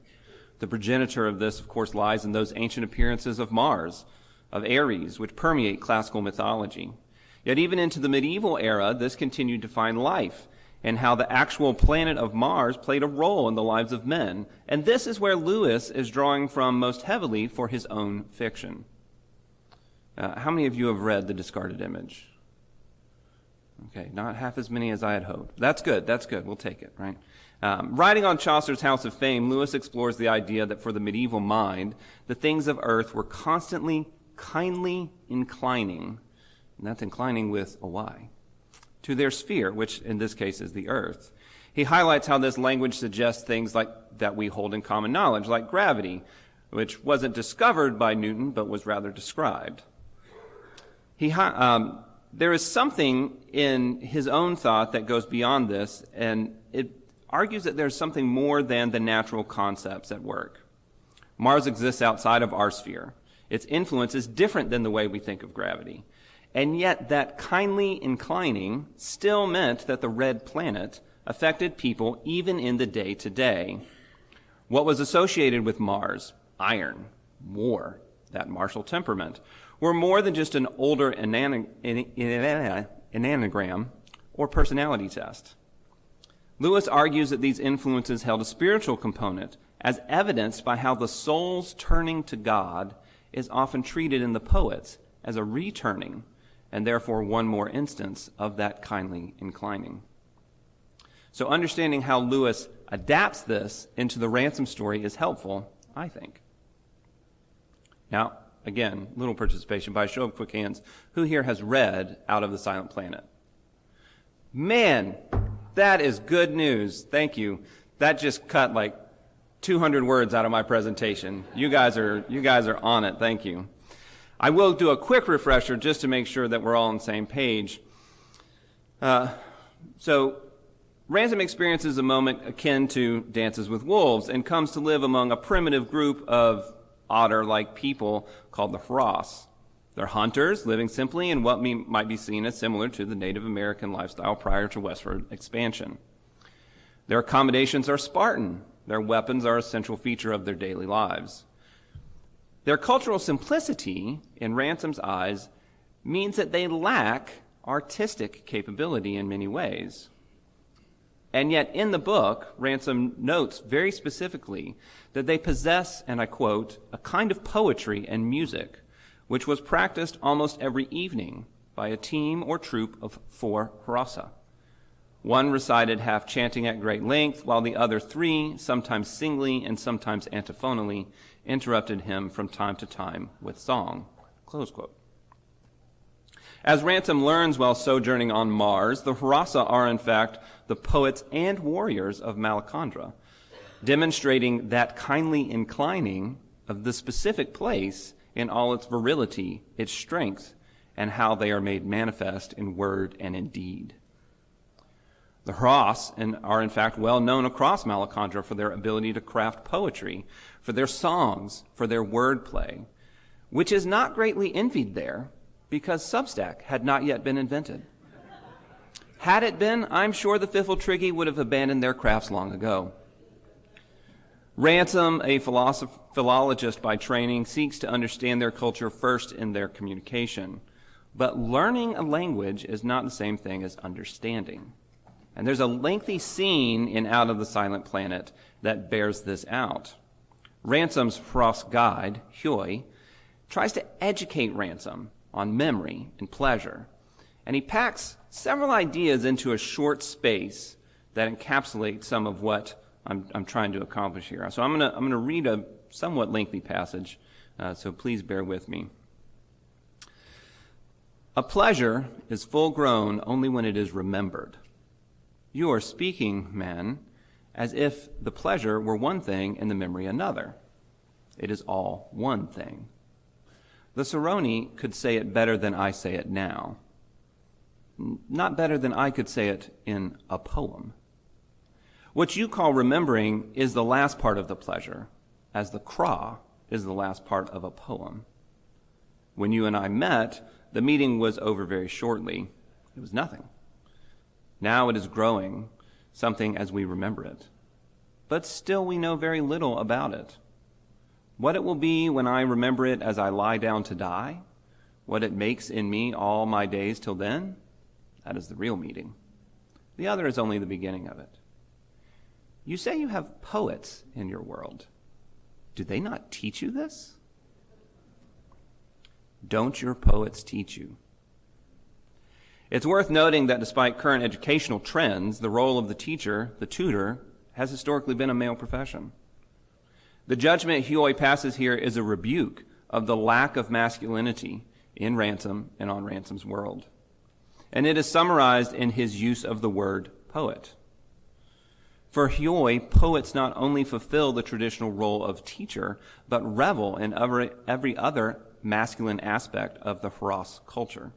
The progenitor of this, of course, lies in those ancient appearances of Mars, of Ares, which permeate classical mythology. Yet even into the medieval era, this continued to find life, and how the actual planet of Mars played a role in the lives of men. And this is where Lewis is drawing from most heavily for his own fiction. How many of you have read The Discarded Image? Okay, not half as many as I had hoped. That's good. We'll take it, right? Writing on Chaucer's House of Fame, Lewis explores the idea that for the medieval mind, the things of earth were constantly kindly inclining, and that's inclining with a Y, to their sphere, which in this case is the earth. He highlights how this language suggests things like that we hold in common knowledge, like gravity, which wasn't discovered by Newton, but was rather described. There is something in his own thought that goes beyond this, and it argues that there's something more than the natural concepts at work. Mars exists outside of our sphere. Its influence is different than the way we think of gravity. And yet that kindly inclining still meant that the red planet affected people even in the day-to-day. What was associated with Mars? Iron, war, that martial temperament, were more than just an older enneagram or personality test. Lewis argues that these influences held a spiritual component, as evidenced by how the soul's turning to God is often treated in the poets as a returning, and therefore one more instance of that kindly inclining. So understanding how Lewis adapts this into the Ransom story is helpful, I think. Now, again, little participation by a show of quick hands. Who here has read Out of the Silent Planet? Man, that is good news. Thank you. That just cut like 200 words out of my presentation. You guys are on it. Thank you. I will do a quick refresher just to make sure that we're all on the same page. So Ransom experiences a moment akin to Dances with Wolves and comes to live among a primitive group of otter-like people called the Hross. They're hunters living simply in what might be seen as similar to the Native American lifestyle prior to westward expansion. Their accommodations are Spartan. Their weapons are a central feature of their daily lives. Their cultural simplicity, in Ransom's eyes, means that they lack artistic capability in many ways. And yet in the book, Ransom notes very specifically that they possess, and I quote, a kind of poetry and music which was practiced almost every evening by a team or troop of 4 Hrossa. One recited half chanting at great length, while the other 3, sometimes singly and sometimes antiphonally, interrupted him from time to time with song. Close quote. As Ransom learns while sojourning on Mars, the Hrossa are in fact the poets and warriors of Malacandra, demonstrating that kindly inclining of the specific place in all its virility, its strength, and how they are made manifest in word and in deed. The Hross are in fact well known across Malacandra for their ability to craft poetry, for their songs, for their wordplay, which is not greatly envied there because Substack had not yet been invented. Had it been, I'm sure the Fiffle-Triggy would have abandoned their crafts long ago. Ransom, a philologist by training, seeks to understand their culture first in their communication. But learning a language is not the same thing as understanding. And there's a lengthy scene in Out of the Silent Planet that bears this out. Ransom's Hross guide, Huey, tries to educate Ransom on memory and pleasure. And he packs several ideas into a short space that encapsulate some of what I'm trying to accomplish here. So I'm going to read a somewhat lengthy passage, so please bear with me. A pleasure is full grown only when it is remembered. You are speaking, man, as if the pleasure were one thing and the memory another. It is all one thing. The Ciceronian could say it better than I say it now. not better than I could say it in a poem. What you call remembering is the last part of the pleasure, as the craw is the last part of a poem. When you and I met, the meeting was over very shortly. It was nothing. Now it is growing, something as we remember it. But still we know very little about it. What it will be when I remember it as I lie down to die, what it makes in me all my days till then, that is the real meeting. The other is only the beginning of it. You say you have poets in your world. Do they not teach you this? Don't your poets teach you? It's worth noting that despite current educational trends, the role of the teacher, the tutor, has historically been a male profession. The judgment Huey passes here is a rebuke of the lack of masculinity in Ransom and on Ransom's world. And it is summarized in his use of the word poet. For Huey, poets not only fulfill the traditional role of teacher, but revel in every other masculine aspect of the Hurras culture.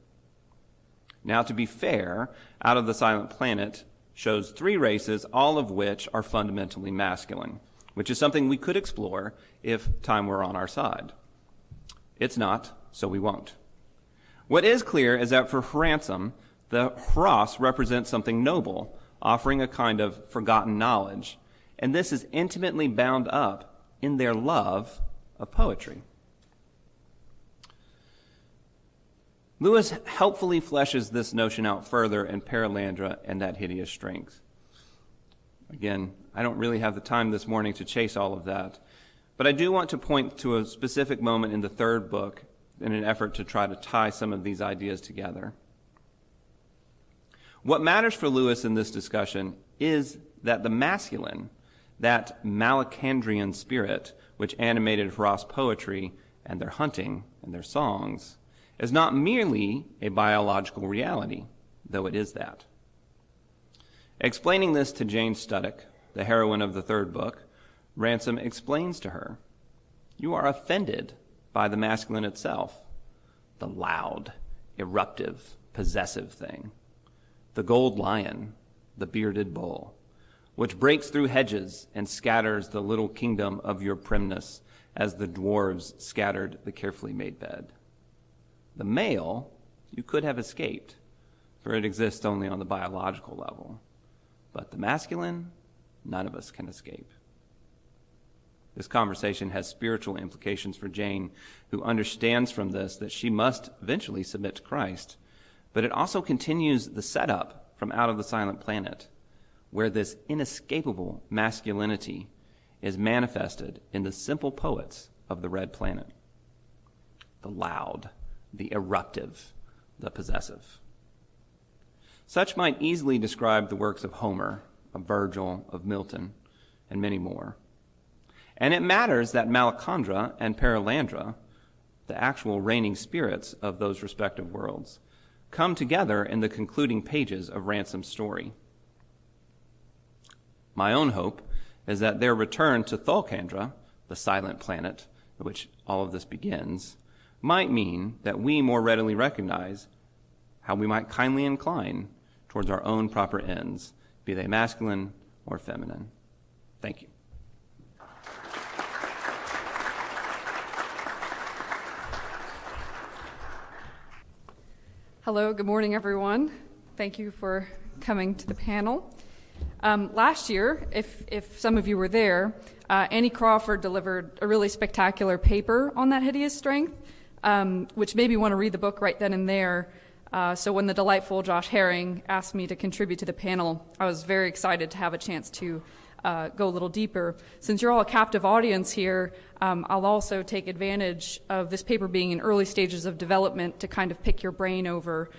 Now, to be fair, Out of the Silent Planet shows 3 races, all of which are fundamentally masculine, which is something we could explore if time were on our side. It's not, so we won't. What is clear is that for Ransom, the Hurras represents something noble, offering a kind of forgotten knowledge, and this is intimately bound up in their love of poetry. Lewis helpfully fleshes this notion out further in Perelandra and That Hideous Strength. Again, I don't really have the time this morning to chase all of that, but I do want to point to a specific moment in the 3rd book in an effort to try to tie some of these ideas together. What matters for Lewis in this discussion is that the masculine, that Malacandrian spirit which animated Hurras poetry and their hunting and their songs, is not merely a biological reality, though it is that. Explaining this to Jane Studdock, the heroine of the 3rd book, Ransom explains to her, "You are offended by the masculine itself, the loud, eruptive, possessive thing, the gold lion, the bearded bull, which breaks through hedges and scatters the little kingdom of your primness as the dwarves scattered the carefully made bed. The male you could have escaped, for it exists only on the biological level. But the masculine, none of us can escape." This conversation has spiritual implications for Jane, who understands from this that she must eventually submit to Christ. But it also continues the setup from Out of the Silent Planet, where this inescapable masculinity is manifested in the simple poets of the Red Planet. The loud, the eruptive, the possessive. Such might easily describe the works of Homer, of Virgil, of Milton, and many more. And it matters that Malacandra and Perelandra, the actual reigning spirits of those respective worlds, come together in the concluding pages of Ransom's story. My own hope is that their return to Thalcandra, the silent planet in which all of this begins, might mean that we more readily recognize how we might kindly incline towards our own proper ends, be they masculine or feminine. Thank you. Hello, good morning, everyone. Thank you for coming to the panel. Last year, if some of you were there, Annie Crawford delivered a really spectacular paper on That Hideous Strength, which made me want to read the book right then and there. So when the delightful Josh Herring asked me to contribute to the panel, I was very excited to have a chance to go a little deeper. Since you're all a captive audience here, I'll also take advantage of this paper being in early stages of development to kind of pick your brain over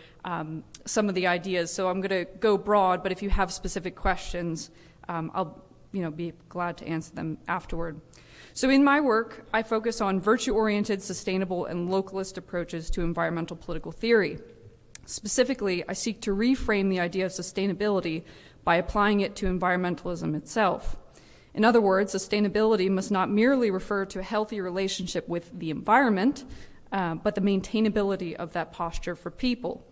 some of the ideas. So I'm going to go broad, but if you have specific questions, I'll be glad to answer them afterward. So in my work, I focus on virtue-oriented, sustainable, and localist approaches to environmental political theory. Specifically, I seek to reframe the idea of sustainability by applying it to environmentalism itself. In other words, sustainability must not merely refer to a healthy relationship with the environment, but the maintainability of that posture for people.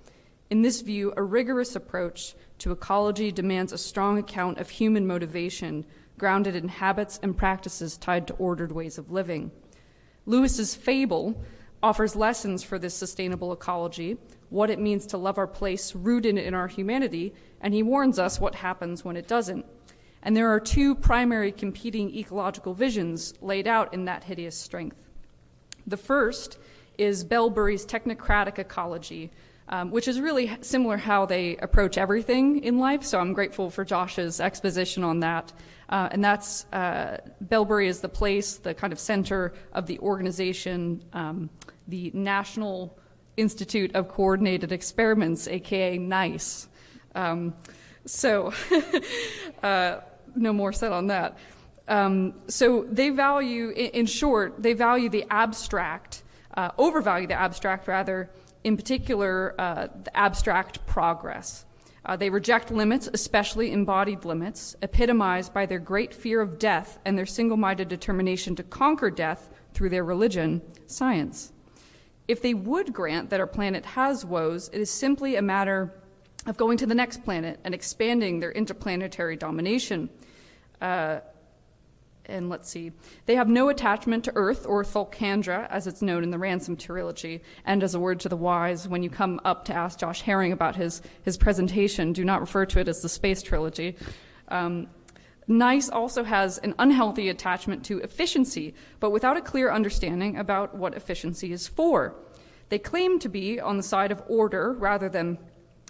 In this view, a rigorous approach to ecology demands a strong account of human motivation, grounded in habits and practices tied to ordered ways of living. Lewis's fable offers lessons for this sustainable ecology, what it means to love our place rooted in our humanity, and he warns us what happens when it doesn't. And there are two primary competing ecological visions laid out in that hideous strength. The first is Bellbury's technocratic ecology, which is really similar how they approach everything in life, so I'm grateful for Josh's exposition on that. And that's, Bellbury is the place, the kind of center of the organization, the National Institute of Coordinated Experiments, aka NICE. No more said on that. So they value, in short, they value the abstract, overvalue the abstract rather, in particular, the abstract progress. They reject limits, especially embodied limits, epitomized by their great fear of death and their single-minded determination to conquer death through their religion, science. If they would grant that our planet has woes, it is simply a matter of going to the next planet and expanding their interplanetary domination. And let's see, they have no attachment to Earth or Thulcandra, as it's known in the Ransom Trilogy. And as a word to the wise, when you come up to ask Josh Herring about his presentation, do not refer to it as the Space Trilogy. NICE also has an unhealthy attachment to efficiency, but without a clear understanding about what efficiency is for. They claim to be on the side of order rather than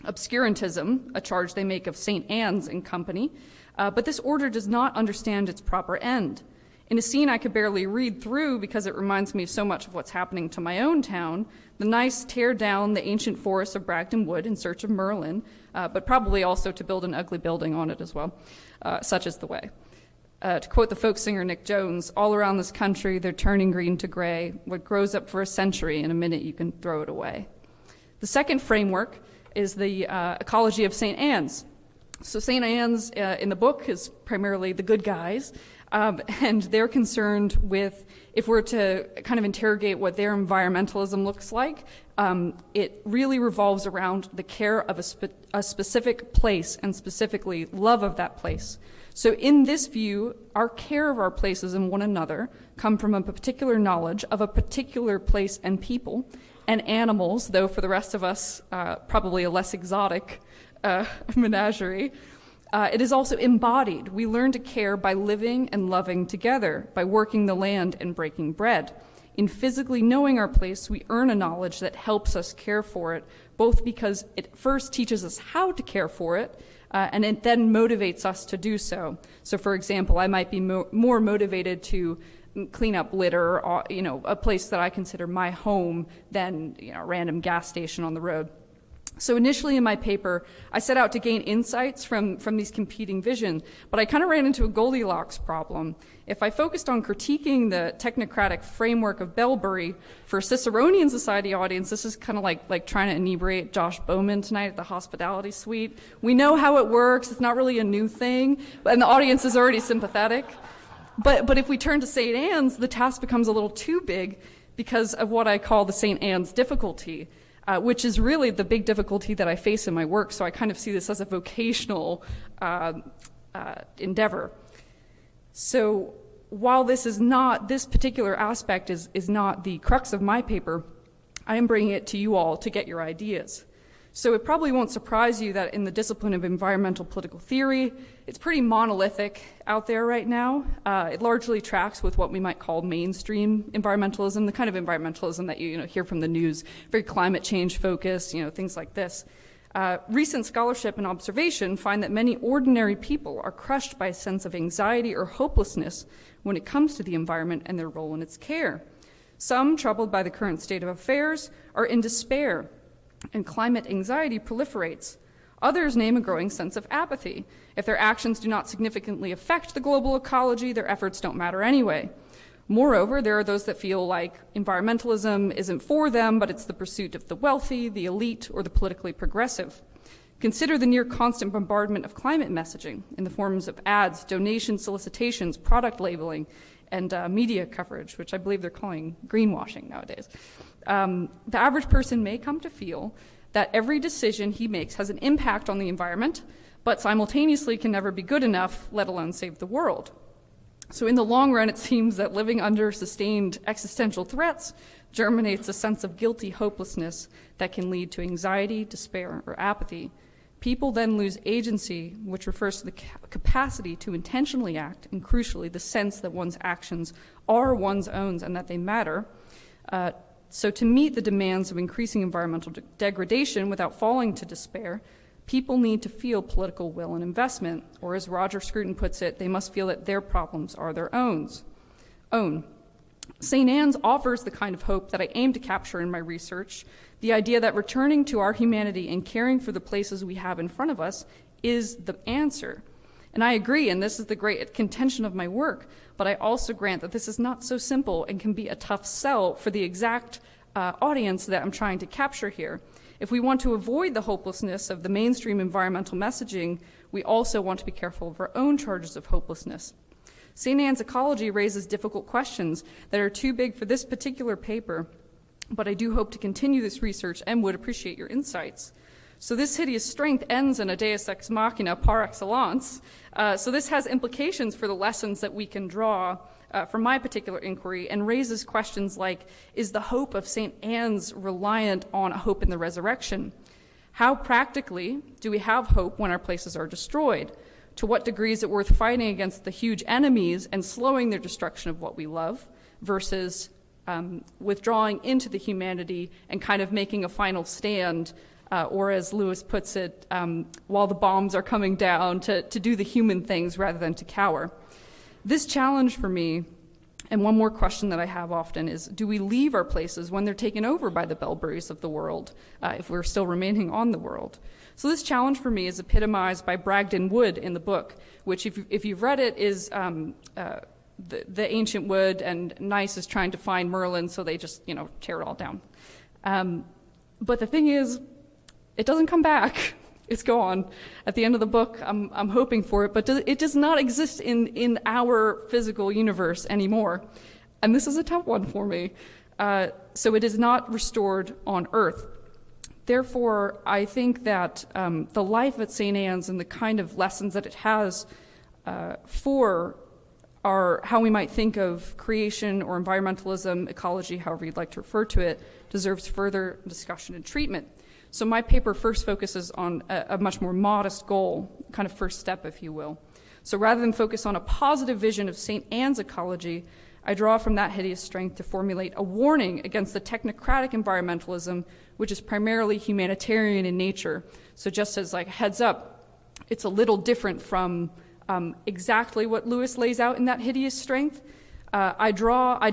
obscurantism, a charge they make of St. Anne's and company, but this order does not understand its proper end. In a scene I could barely read through because it reminds me of so much of what's happening to my own town, the NICE tear down the ancient forests of Bragton Wood in search of Merlin, but probably also to build an ugly building on it as well. Such is the way. To quote the folk singer Nick Jones, all around this country they're turning green to gray. What grows up for a century, in a minute you can throw it away. The second framework is the ecology of St. Anne's. So St. Anne's in the book is primarily the good guys, and they're concerned with, if we're to kind of interrogate what their environmentalism looks like, it really revolves around the care of a specific place and specifically love of that place. So in this view, our care of our places and one another come from a particular knowledge of a particular place and people, and animals, though for the rest of us probably a less exotic menagerie. It is also embodied. We learn to care by living and loving together, by working the land and breaking bread. In physically knowing our place, we earn a knowledge that helps us care for it, both because it first teaches us how to care for it, and it then motivates us to do so. So, for example, I might be more motivated to clean up litter, or, a place that I consider my home than a random gas station on the road. So initially in my paper, I set out to gain insights from these competing visions, but I kind of ran into a Goldilocks problem. If I focused on critiquing the technocratic framework of Bellbury for a Ciceronian society audience, this is kind of like trying to inebriate Josh Bowman tonight at the hospitality suite. We know how it works. It's not really a new thing, and the audience is already sympathetic. But if we turn to St. Anne's, the task becomes a little too big because of what I call the St. Anne's difficulty. Which is really the big difficulty that I face in my work, so I kind of see this as a vocational endeavor. So while this particular aspect is not the crux of my paper, I am bringing it to you all to get your ideas. So it probably won't surprise you that in the discipline of environmental political theory, it's pretty monolithic out there right now. It largely tracks with what we might call mainstream environmentalism, the kind of environmentalism that you hear from the news, very climate change focused, things like this. Recent scholarship and observation find that many ordinary people are crushed by a sense of anxiety or hopelessness when it comes to the environment and their role in its care. Some, troubled by the current state of affairs, are in despair, and climate anxiety proliferates. Others name a growing sense of apathy. If their actions do not significantly affect the global ecology, their efforts don't matter anyway. Moreover, there are those that feel like environmentalism isn't for them, but it's the pursuit of the wealthy, the elite, or the politically progressive. Consider the near constant bombardment of climate messaging in the forms of ads, donations, solicitations, product labeling, and media coverage, which I believe they're calling greenwashing nowadays. The average person may come to feel that every decision he makes has an impact on the environment, but simultaneously can never be good enough, let alone save the world. So in the long run, it seems that living under sustained existential threats germinates a sense of guilty hopelessness that can lead to anxiety, despair, or apathy. People then lose agency, which refers to the capacity to intentionally act, and crucially, the sense that one's actions are one's own and that they matter. So to meet the demands of increasing environmental degradation without falling to despair, people need to feel political will and investment, or as Roger Scruton puts it, they must feel that their problems are their own. St. Anne's offers the kind of hope that I aim to capture in my research, the idea that returning to our humanity and caring for the places we have in front of us is the answer. And I agree, and this is the great contention of my work, but I also grant that this is not so simple and can be a tough sell for the exact audience that I'm trying to capture here. If we want to avoid the hopelessness of the mainstream environmental messaging, we also want to be careful of our own charges of hopelessness. St. Anne's ecology raises difficult questions that are too big for this particular paper, but I do hope to continue this research and would appreciate your insights. So this hideous strength ends in a deus ex machina par excellence. So this has implications for the lessons that we can draw from my particular inquiry, and raises questions like, is the hope of St. Anne's reliant on a hope in the resurrection? How practically do we have hope when our places are destroyed? To what degree is it worth fighting against the huge enemies and slowing their destruction of what we love versus withdrawing into the humanity and kind of making a final stand, or as Lewis puts it, while the bombs are coming down, to do the human things rather than to cower? This challenge for me, and one more question that I have often, is do we leave our places when they're taken over by the Bellberries of the world, if we're still remaining on the world? So this challenge for me is epitomized by Bragdon Wood in the book, which if you've read it is the ancient wood, and Nice is trying to find Merlin, so they just tear it all down. But the thing is, it doesn't come back. It's gone. At the end of the book, I'm hoping for it, but it does not exist in our physical universe anymore. And this is a tough one for me. So it is not restored on Earth. Therefore, I think that the life at St. Anne's and the kind of lessons that it has for how we might think of creation or environmentalism, ecology, however you'd like to refer to it, deserves further discussion and treatment. So my paper first focuses on a much more modest goal, kind of first step, if you will. So rather than focus on a positive vision of St. Anne's ecology, I draw from that hideous strength to formulate a warning against the technocratic environmentalism, which is primarily humanitarian in nature. So just as like heads up, it's a little different from exactly what Lewis lays out in that hideous strength. I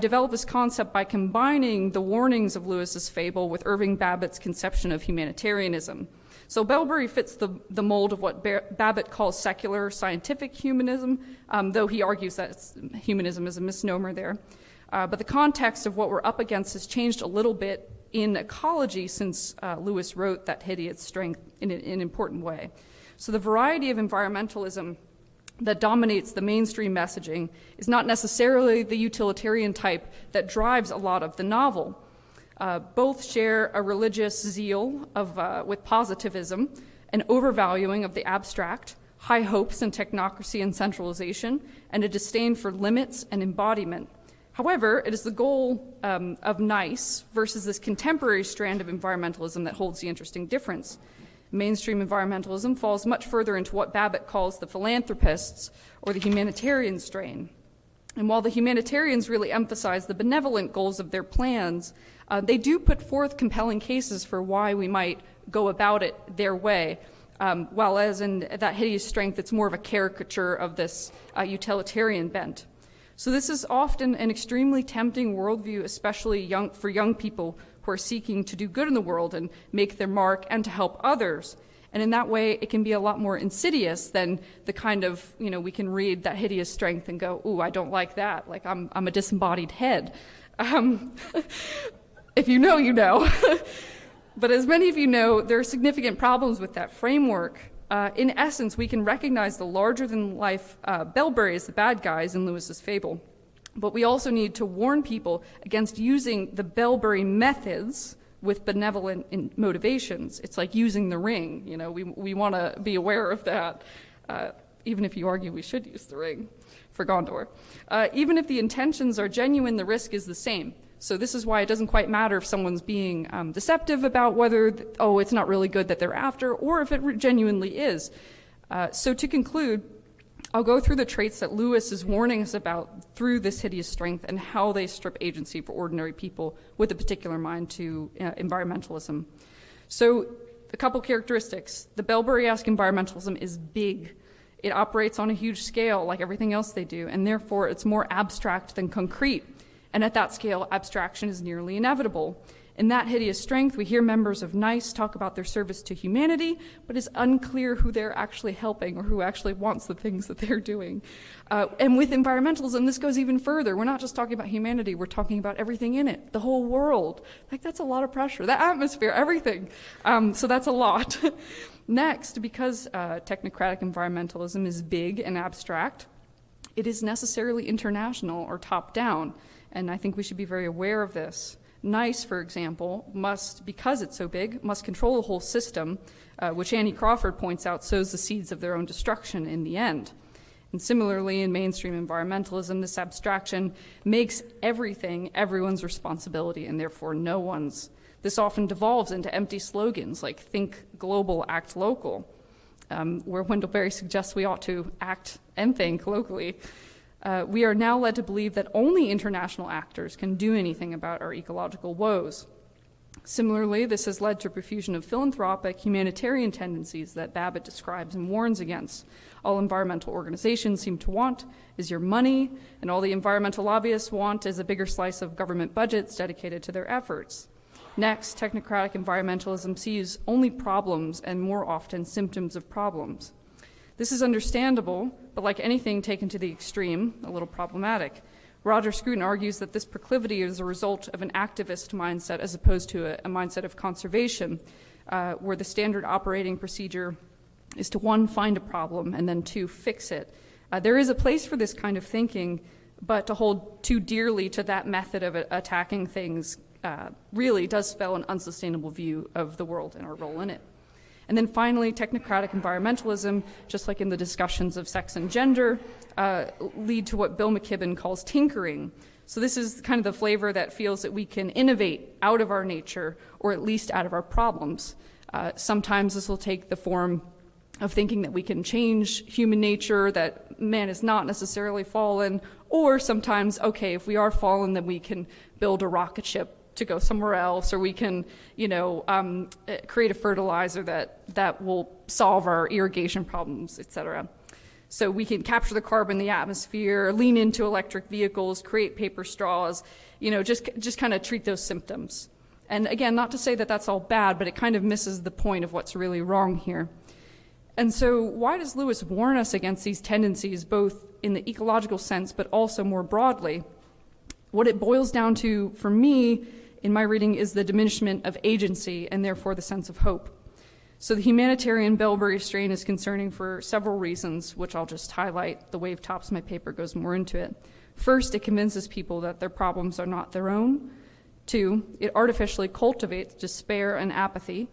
develop this concept by combining the warnings of Lewis's fable with Irving Babbitt's conception of humanitarianism. So Bellberry fits the mold of what Babbitt calls secular scientific humanism, though he argues that humanism is a misnomer there. But the context of what we're up against has changed a little bit in ecology since Lewis wrote that hideous strength in an important way. So the variety of environmentalism that dominates the mainstream messaging is not necessarily the utilitarian type that drives a lot of the novel. Both share a religious zeal with positivism, an overvaluing of the abstract, high hopes in technocracy and centralization, and a disdain for limits and embodiment. However, it is the goal of Nice versus this contemporary strand of environmentalism that holds the interesting difference. Mainstream environmentalism falls much further into what Babbitt calls the philanthropists or the humanitarian strain. And while the humanitarians really emphasize the benevolent goals of their plans, they do put forth compelling cases for why we might go about it their way, while as in that hideous strength, it's more of a caricature of this utilitarian bent. So this is often an extremely tempting worldview, especially for young people who are seeking to do good in the world and make their mark and to help others. And in that way, it can be a lot more insidious than the kind of, we can read that hideous strength and go, ooh, I don't like that. Like I'm a disembodied head. If you know, you know. But as many of you know, there are significant problems with that framework. In essence, we can recognize the larger-than-life Bellberry as the bad guys in Lewis's fable. But we also need to warn people against using the Bellberry methods, with benevolent motivations. It's like using the ring. You know, we want to be aware of that, even if you argue we should use the ring for Gondor. Even if the intentions are genuine, the risk is the same. So this is why it doesn't quite matter if someone's being deceptive about whether, it's not really good that they're after, or if it genuinely is. So to conclude, I'll go through the traits that Lewis is warning us about through this hideous strength and how they strip agency for ordinary people with a particular mind to environmentalism. So a couple characteristics. The Bellbury-esque environmentalism is big. It operates on a huge scale like everything else they do, and therefore it's more abstract than concrete. And at that scale, abstraction is nearly inevitable. In that hideous strength, we hear members of NICE talk about their service to humanity, but it's unclear who they're actually helping or who actually wants the things that they're doing. And with environmentalism, this goes even further. We're not just talking about humanity, we're talking about everything in it, the whole world. Like, that's a lot of pressure. The atmosphere, everything. So that's a lot. Next, because technocratic environmentalism is big and abstract, it is necessarily international or top-down, and I think we should be very aware of this. NICE, for example, must, because it's so big, must control the whole system, which Annie Crawford points out sows the seeds of their own destruction in the end. And similarly, in mainstream environmentalism, this abstraction makes everything everyone's responsibility and therefore no one's. This often devolves into empty slogans like think global, act local, where Wendell Berry suggests we ought to act and think locally. We are now led to believe that only international actors can do anything about our ecological woes. Similarly, this has led to a profusion of philanthropic, humanitarian tendencies that Babbitt describes and warns against. All environmental organizations seem to want is your money, and all the environmental lobbyists want is a bigger slice of government budgets dedicated to their efforts. Next, technocratic environmentalism sees only problems and more often symptoms of problems. This is understandable, but like anything taken to the extreme, a little problematic. Roger Scruton argues that this proclivity is a result of an activist mindset as opposed to a mindset of conservation, where the standard operating procedure is to, one, find a problem, and then two, fix it. There is a place for this kind of thinking, but to hold too dearly to that method of attacking things really does spell an unsustainable view of the world and our role in it. And then finally, technocratic environmentalism, just like in the discussions of sex and gender, lead to what Bill McKibben calls tinkering. So this is kind of the flavor that feels that we can innovate out of our nature, or at least out of our problems. Sometimes this will take the form of thinking that we can change human nature, that man is not necessarily fallen, or sometimes, okay, if we are fallen, then we can build a rocket ship to go somewhere else, or we can, create a fertilizer that will solve our irrigation problems, etc. So we can capture the carbon in the atmosphere, lean into electric vehicles, create paper straws, just kind of treat those symptoms. And again, not to say that that's all bad, but it kind of misses the point of what's really wrong here. And so why does Lewis warn us against these tendencies, both in the ecological sense, but also more broadly? What it boils down to, for me, in my reading, is the diminishment of agency and therefore the sense of hope. So the humanitarian Bellbury strain is concerning for several reasons, which I'll just highlight. The way tops my paper goes more into it. First, it convinces people that their problems are not their own. Two, it artificially cultivates despair and apathy.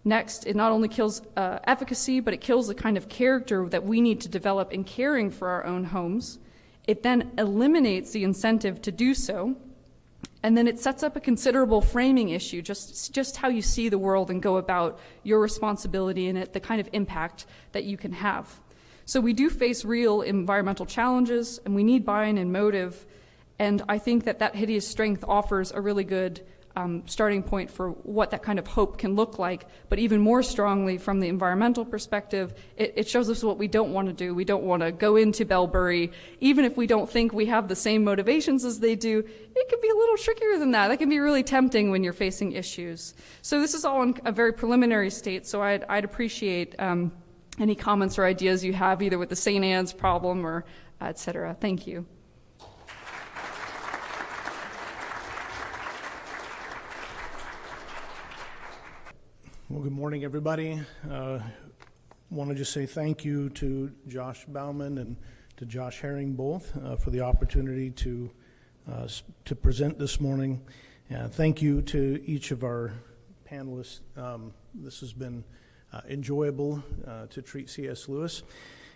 Next, it not only kills efficacy, but it kills the kind of character that we need to develop in caring for our own homes. It then eliminates the incentive to do so. And then it sets up a considerable framing issue, just how you see the world and go about your responsibility in it, the kind of impact that you can have. So we do face real environmental challenges, and we need buy-in and motive. And I think that hideous strength offers a really good starting point for what that kind of hope can look like. But even more strongly, from the environmental perspective, it shows us what we don't want to do. We don't want to go into Bellbury, even if we don't think we have the same motivations as they do. It can be a little trickier than that. That can be really tempting when you're facing issues. So this is all in a very preliminary state, so I'd appreciate any comments or ideas you have, either with the St. Anne's problem or et cetera. Thank you. Well, good morning, everybody. Want to just say thank you to Josh Bowman and to Josh Herring both for the opportunity to present this morning. Thank you to each of our panelists. This has been enjoyable to treat C.S. Lewis.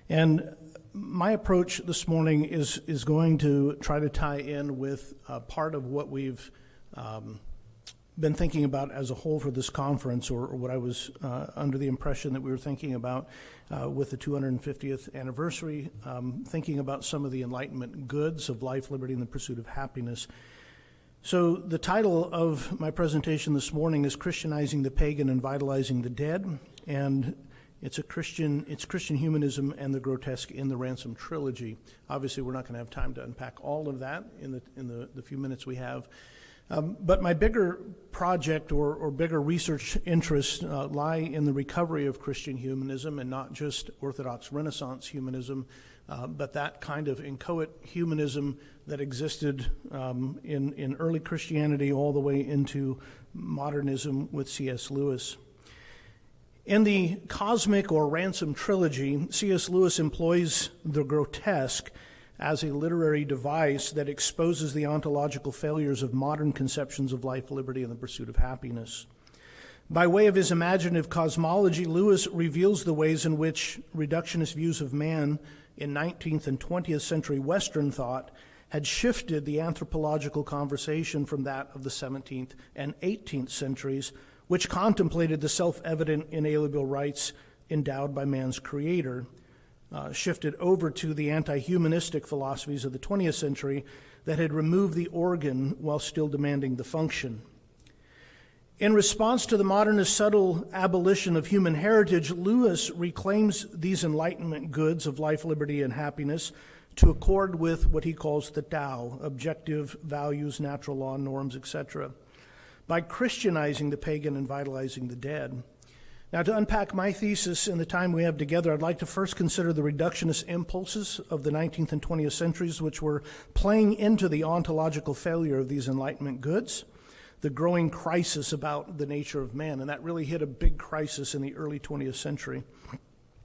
And my approach this morning is going to try to tie in with part of what we've been thinking about as a whole for this conference, or what I was under the impression that we were thinking about with the 250th anniversary, thinking about some of the Enlightenment goods of life, liberty, and the pursuit of happiness. So the title of my presentation this morning is Christianizing the Pagan and Vitalizing the Dead, and it's Christian humanism and the grotesque in the Ransom Trilogy. Obviously, we're not going to have time to unpack all of that in the few minutes we have. But my bigger project or bigger research interests lie in the recovery of Christian humanism, and not just Orthodox Renaissance humanism, but that kind of inchoate humanism that existed in early Christianity all the way into modernism with C.S. Lewis. In the Cosmic or Ransom Trilogy, C.S. Lewis employs the grotesque as a literary device that exposes the ontological failures of modern conceptions of life, liberty, and the pursuit of happiness. By way of his imaginative cosmology, Lewis reveals the ways in which reductionist views of man in 19th and 20th century Western thought had shifted the anthropological conversation from that of the 17th and 18th centuries, which contemplated the self-evident inalienable rights endowed by man's creator, shifted over to the anti-humanistic philosophies of the 20th century that had removed the organ while still demanding the function. In response to the modernist subtle abolition of human heritage, Lewis reclaims these Enlightenment goods of life, liberty, and happiness to accord with what he calls the Tao, objective values, natural law, norms, etc., by Christianizing the pagan and vitalizing the dead. Now, to unpack my thesis in the time we have together, I'd like to first consider the reductionist impulses of the 19th and 20th centuries, which were playing into the ontological failure of these Enlightenment goods, the growing crisis about the nature of man, and that really hit a big crisis in the early 20th century.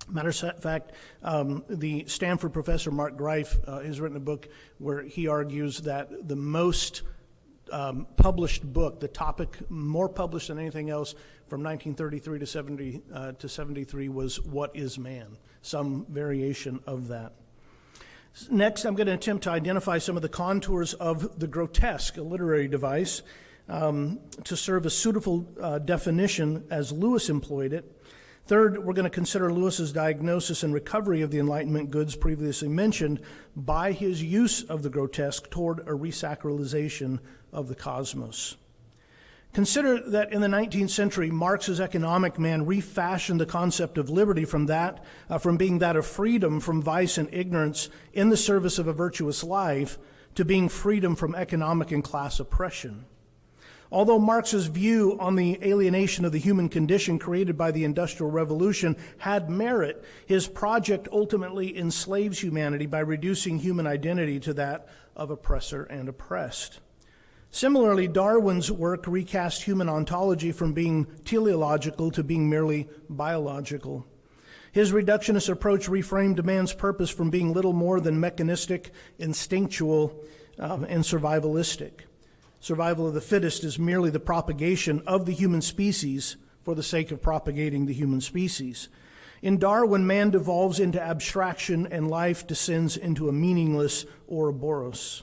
Matter of fact, the Stanford professor Mark Greif has written a book where he argues that the most published book, the topic more published than anything else from 1933 to 73 was What is Man? Some variation of that. Next, I'm going to attempt to identify some of the contours of the grotesque, a literary device, to serve a suitable definition as Lewis employed it. Third, we're going to consider Lewis's diagnosis and recovery of the Enlightenment goods previously mentioned by his use of the grotesque toward a resacralization of the cosmos. Consider that in the 19th century, Marx's economic man refashioned the concept of liberty from being that of freedom from vice and ignorance in the service of a virtuous life to being freedom from economic and class oppression. Although Marx's view on the alienation of the human condition created by the Industrial Revolution had merit, his project ultimately enslaves humanity by reducing human identity to that of oppressor and oppressed. Similarly, Darwin's work recast human ontology from being teleological to being merely biological. His reductionist approach reframed man's purpose from being little more than mechanistic, instinctual, and survivalistic. Survival of the fittest is merely the propagation of the human species for the sake of propagating the human species. In Darwin, man devolves into abstraction and life descends into a meaningless Ouroboros.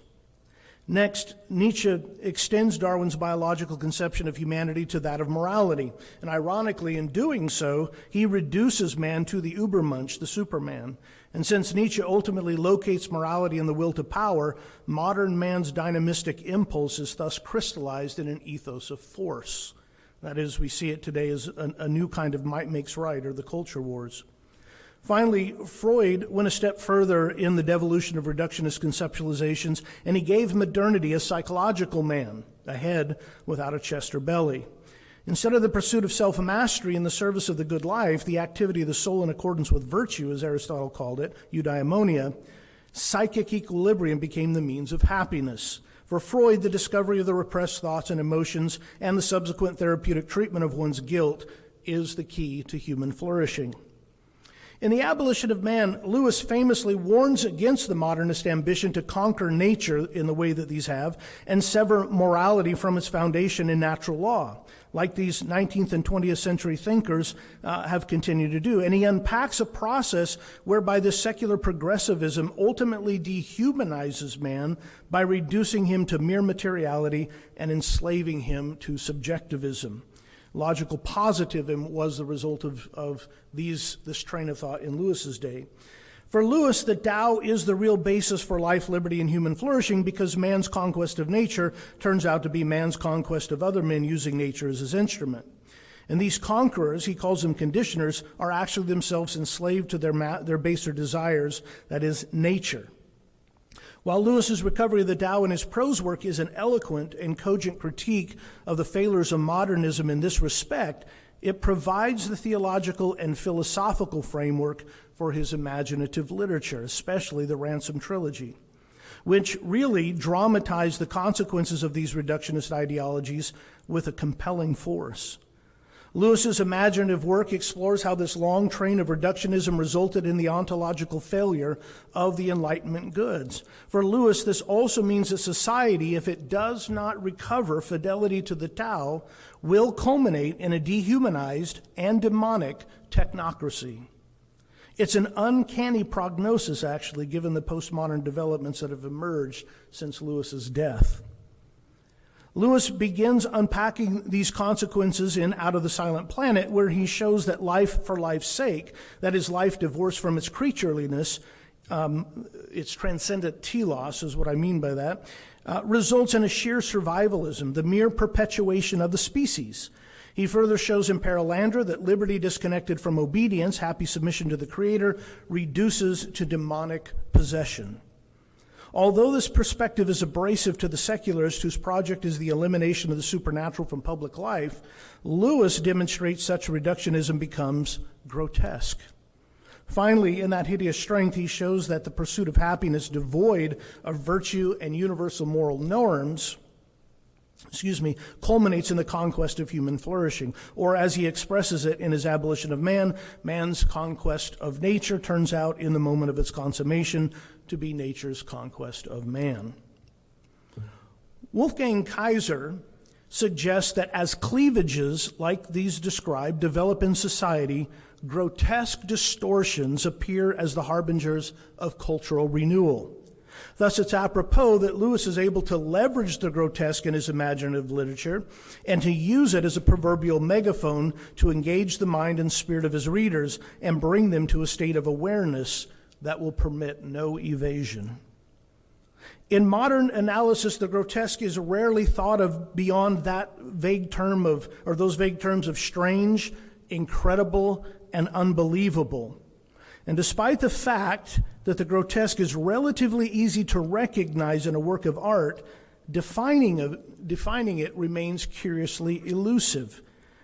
Next, Nietzsche extends Darwin's biological conception of humanity to that of morality. And ironically, in doing so, he reduces man to the Übermensch, the Superman. And since Nietzsche ultimately locates morality in the will to power, modern man's dynamistic impulse is thus crystallized in an ethos of force. That is, we see it today as a new kind of might makes right, or the culture wars. Finally, Freud went a step further in the devolution of reductionist conceptualizations, and he gave modernity a psychological man, a head without a chest or belly. Instead of the pursuit of self-mastery in the service of the good life, the activity of the soul in accordance with virtue, as Aristotle called it, eudaimonia, psychic equilibrium became the means of happiness. For Freud, the discovery of the repressed thoughts and emotions and the subsequent therapeutic treatment of one's guilt is the key to human flourishing. In The Abolition of Man, Lewis famously warns against the modernist ambition to conquer nature in the way that these have and sever morality from its foundation in natural law, like these 19th and 20th century thinkers have continued to do. And he unpacks a process whereby this secular progressivism ultimately dehumanizes man by reducing him to mere materiality and enslaving him to subjectivism. Logical positivism was the result of this train of thought in Lewis's day. For Lewis, the Tao is the real basis for life, liberty, and human flourishing because man's conquest of nature turns out to be man's conquest of other men using nature as his instrument. And these conquerors, he calls them conditioners, are actually themselves enslaved to their baser desires, that is, nature. While Lewis's recovery of the Tao in his prose work is an eloquent and cogent critique of the failures of modernism in this respect, it provides the theological and philosophical framework for his imaginative literature, especially the Ransom Trilogy, which really dramatized the consequences of these reductionist ideologies with a compelling force. Lewis's imaginative work explores how this long train of reductionism resulted in the ontological failure of the Enlightenment goods. For Lewis, this also means that society, if it does not recover fidelity to the Tao, will culminate in a dehumanized and demonic technocracy. It's an uncanny prognosis, actually, given the postmodern developments that have emerged since Lewis's death. Lewis begins unpacking these consequences in Out of the Silent Planet, where he shows that life for life's sake, that is, life divorced from its creatureliness, its transcendent telos is what I mean by that, results in a sheer survivalism, the mere perpetuation of the species. He further shows in Perelandra that liberty disconnected from obedience, happy submission to the Creator, reduces to demonic possession. Although this perspective is abrasive to the secularists whose project is the elimination of the supernatural from public life, Lewis demonstrates such reductionism becomes grotesque. Finally, in that Hideous Strength, he shows that the pursuit of happiness devoid of virtue and universal moral norms, culminates in the conquest of human flourishing. Or as he expresses it in his Abolition of Man, man's conquest of nature turns out in the moment of its consummation to be nature's conquest of man. Wolfgang Kaiser suggests that as cleavages like these described develop in society, grotesque distortions appear as the harbingers of cultural renewal. Thus, it's apropos that Lewis is able to leverage the grotesque in his imaginative literature and to use it as a proverbial megaphone to engage the mind and spirit of his readers and bring them to a state of awareness that will permit no evasion. In modern analysis, the grotesque is rarely thought of beyond that vague term of, or those vague terms of strange, incredible, and unbelievable. And despite the fact that the grotesque is relatively easy to recognize in a work of art, defining it remains curiously elusive,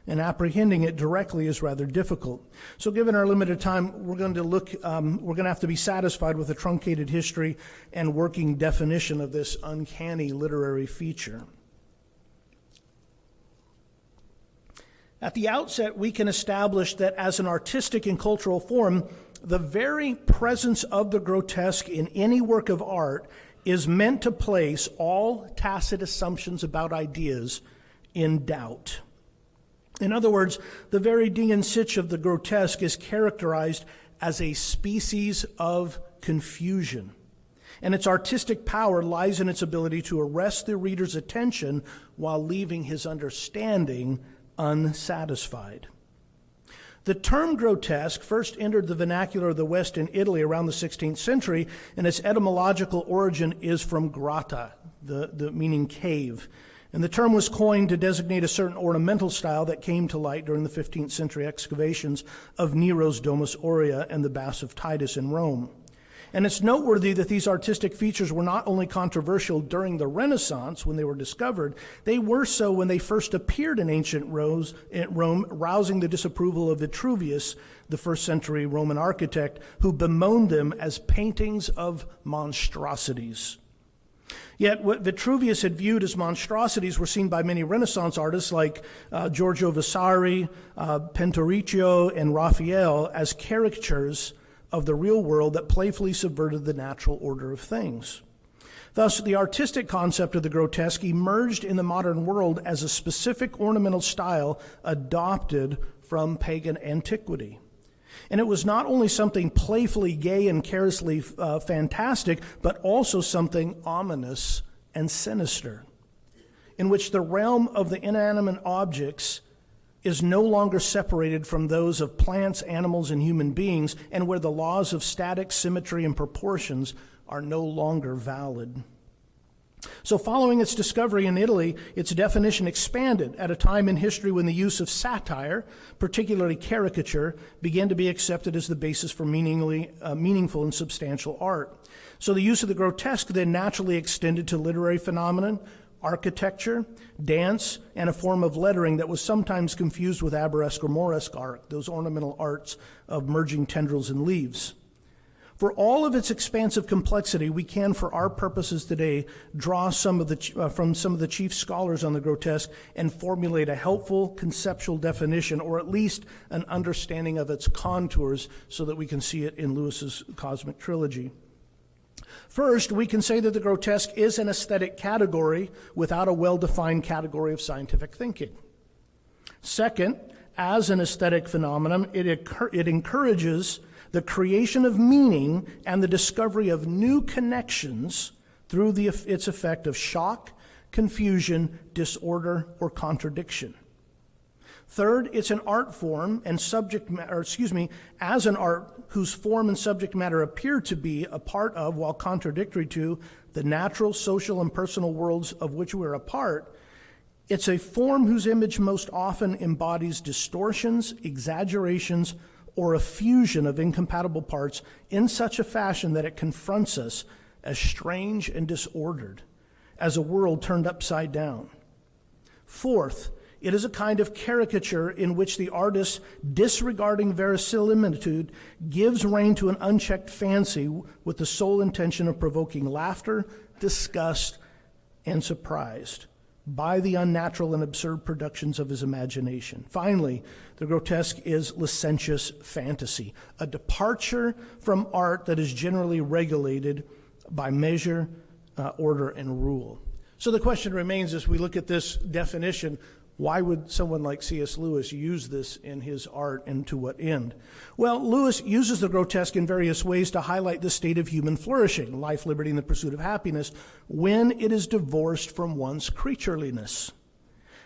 and apprehending it directly is rather difficult. So given our limited time, we're going to have to be satisfied with a truncated history and working definition of this uncanny literary feature. At the outset, we can establish that as an artistic and cultural form, the very presence of the grotesque in any work of art is meant to place all tacit assumptions about ideas in doubt. In other words, the very ding and sitch of the grotesque is characterized as a species of confusion. And its artistic power lies in its ability to arrest the reader's attention while leaving his understanding unsatisfied. The term grotesque first entered the vernacular of the West in Italy around the 16th century, and its etymological origin is from grotta, the meaning cave. And the term was coined to designate a certain ornamental style that came to light during the 15th century excavations of Nero's Domus Aurea and the Baths of Titus in Rome. And it's noteworthy that these artistic features were not only controversial during the Renaissance when they were discovered, they were so when they first appeared in ancient Rome, rousing the disapproval of Vitruvius, the first century Roman architect, who bemoaned them as paintings of monstrosities. Yet what Vitruvius had viewed as monstrosities were seen by many Renaissance artists like Giorgio Vasari, Pinturicchio, and Raphael as caricatures of the real world that playfully subverted the natural order of things. Thus, the artistic concept of the grotesque emerged in the modern world as a specific ornamental style adopted from pagan antiquity. And it was not only something playfully gay and carelessly fantastic, but also something ominous and sinister, in which the realm of the inanimate objects is no longer separated from those of plants, animals, and human beings, and where the laws of static symmetry and proportions are no longer valid. So following its discovery in Italy, its definition expanded at a time in history when the use of satire, particularly caricature, began to be accepted as the basis for meaningful and substantial art. So the use of the grotesque then naturally extended to literary phenomenon, architecture, dance, and a form of lettering that was sometimes confused with arabesque or Moresque art, those ornamental arts of merging tendrils and leaves. For all of its expansive complexity, we can, for our purposes today, draw from some of the chief scholars on the grotesque and formulate a helpful conceptual definition, or at least an understanding of its contours, so that we can see it in Lewis's cosmic trilogy. First, we can say that the grotesque is an aesthetic category without a well-defined category of scientific thinking. Second, as an aesthetic phenomenon, it encourages the creation of meaning and the discovery of new connections through its effect of shock, confusion, disorder, or contradiction. Third, it's an art form and as an art whose form and subject matter appear to be a part of, while contradictory to, the natural, social, and personal worlds of which we're a part. It's a form whose image most often embodies distortions, exaggerations, or a fusion of incompatible parts in such a fashion that it confronts us as strange and disordered, as a world turned upside down. Fourth, it is a kind of caricature in which the artist, disregarding verisimilitude, gives rein to an unchecked fancy with the sole intention of provoking laughter, disgust, and surprise by the unnatural and absurd productions of his imagination. Finally, the grotesque is licentious fantasy, a departure from art that is generally regulated by measure, order, and rule. So the question remains, as we look at this definition, why would someone like C.S. Lewis use this in his art, and to what end? Well, Lewis uses the grotesque in various ways to highlight the state of human flourishing, life, liberty, and the pursuit of happiness, when it is divorced from one's creatureliness.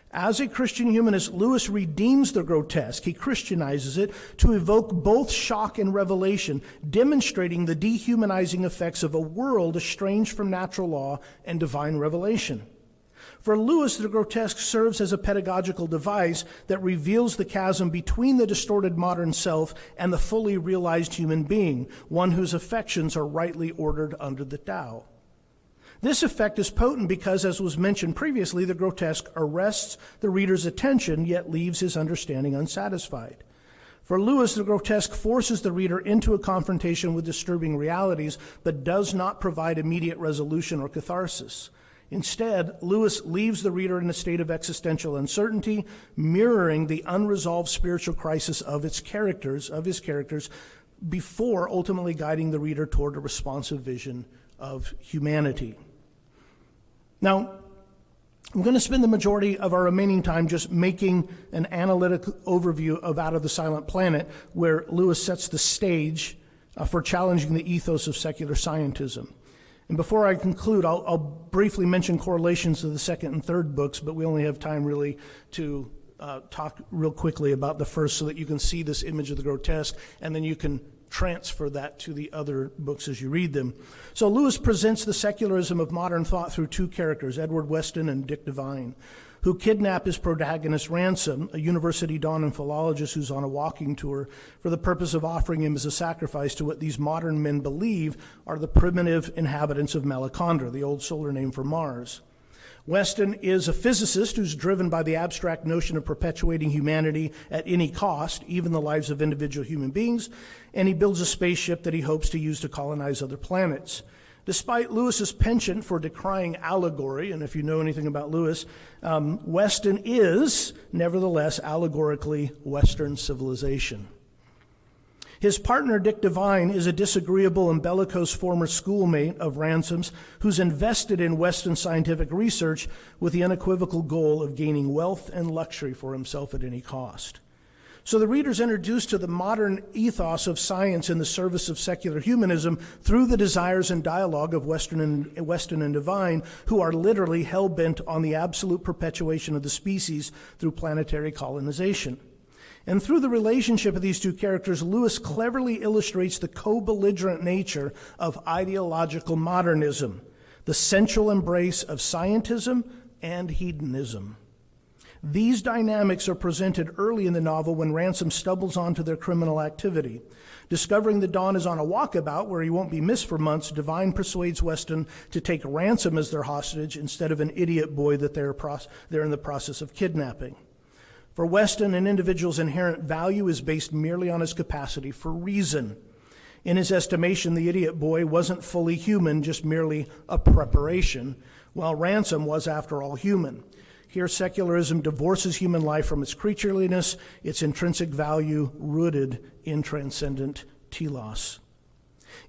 As a Christian humanist, Lewis redeems the grotesque. He Christianizes it to evoke both shock and revelation, demonstrating the dehumanizing effects of a world estranged from natural law and divine revelation. For Lewis, the grotesque serves as a pedagogical device that reveals the chasm between the distorted modern self and the fully realized human being, one whose affections are rightly ordered under the Tao. This effect is potent because, as was mentioned previously, the grotesque arrests the reader's attention, yet leaves his understanding unsatisfied. For Lewis, the grotesque forces the reader into a confrontation with disturbing realities, but does not provide immediate resolution or catharsis. Instead, Lewis leaves the reader in a state of existential uncertainty, mirroring the unresolved spiritual crisis of his characters, before ultimately guiding the reader toward a responsive vision of humanity. Now, I'm going to spend the majority of our remaining time just making an analytic overview of Out of the Silent Planet, where Lewis sets the stage for challenging the ethos of secular scientism. And before I conclude, I'll briefly mention correlations to the second and third books, but we only have time really to talk real quickly about the first so that you can see this image of the grotesque, and then you can transfer that to the other books as you read them. So Lewis presents the secularism of modern thought through two characters, Edward Weston and Dick Devine, who kidnap his protagonist Ransom, a university don and philologist who's on a walking tour, for the purpose of offering him as a sacrifice to what these modern men believe are the primitive inhabitants of Malacandra, the old solar name for Mars. Weston is a physicist who's driven by the abstract notion of perpetuating humanity at any cost, even the lives of individual human beings, and he builds a spaceship that he hopes to use to colonize other planets. Despite Lewis's penchant for decrying allegory, and if you know anything about Lewis, Weston is, nevertheless, allegorically Western civilization. His partner, Dick Devine, is a disagreeable and bellicose former schoolmate of Ransom's who's invested in Western scientific research with the unequivocal goal of gaining wealth and luxury for himself at any cost. So the reader's introduced to the modern ethos of science in the service of secular humanism through the desires and dialogue of Weston and Devine, who are literally hell-bent on the absolute perpetuation of the species through planetary colonization. And through the relationship of these two characters, Lewis cleverly illustrates the co-belligerent nature of ideological modernism, the central embrace of scientism and hedonism. These dynamics are presented early in the novel when Ransom stumbles onto their criminal activity. Discovering that Don is on a walkabout where he won't be missed for months, Devine persuades Weston to take Ransom as their hostage instead of an idiot boy that they're in the process of kidnapping. For Weston, an individual's inherent value is based merely on his capacity for reason. In his estimation, the idiot boy wasn't fully human, just merely a preparation, while Ransom was, after all, human. Here, secularism divorces human life from its creatureliness, its intrinsic value rooted in transcendent telos.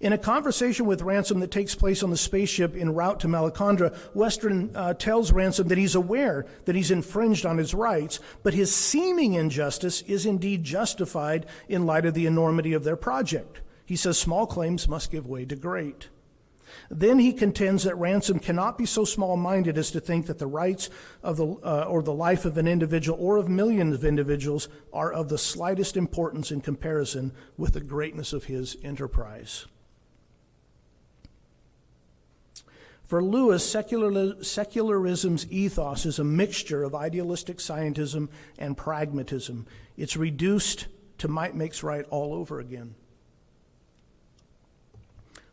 In a conversation with Ransom that takes place on the spaceship en route to Malacandra, Weston tells Ransom that he's aware that he's infringed on his rights, but his seeming injustice is indeed justified in light of the enormity of their project. He says small claims must give way to great. Then he contends that Ransom cannot be so small-minded as to think that the rights of or the life of an individual or of millions of individuals are of the slightest importance in comparison with the greatness of his enterprise. For Lewis, secularism's ethos is a mixture of idealistic scientism and pragmatism. It's reduced to might makes right all over again.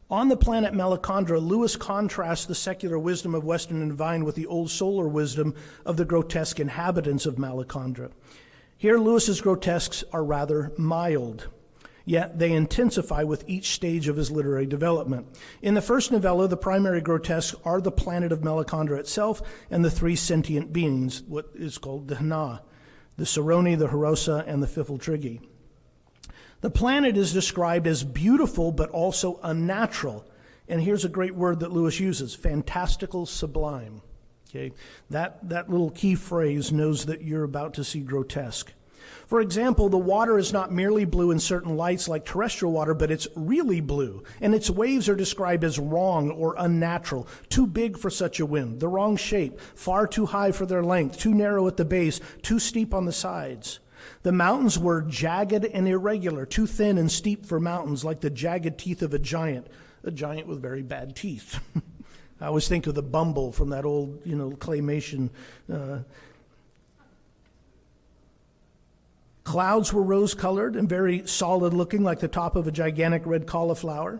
On the planet Malacandra, Lewis contrasts the secular wisdom of Weston and Devine with the old solar wisdom of the grotesque inhabitants of Malacandra. Here, Lewis's grotesques are rather mild, yet they intensify with each stage of his literary development. In the first novella, the primary grotesques are the planet of Malacandra itself and the three sentient beings, what is called the Hna, the Ciceronian, the Hirosa, and the Fifiltrigi. The planet is described as beautiful but also unnatural. And here's a great word that Lewis uses, fantastical sublime. Okay? That little key phrase knows that you're about to see grotesque. For example, the water is not merely blue in certain lights like terrestrial water, but it's really blue. And its waves are described as wrong or unnatural, too big for such a wind, the wrong shape, far too high for their length, too narrow at the base, too steep on the sides. The mountains were jagged and irregular, too thin and steep for mountains, like the jagged teeth of a giant with very bad teeth. I always think of the Bumble from that old, claymation. Clouds were rose-colored and very solid-looking, like the top of a gigantic red cauliflower.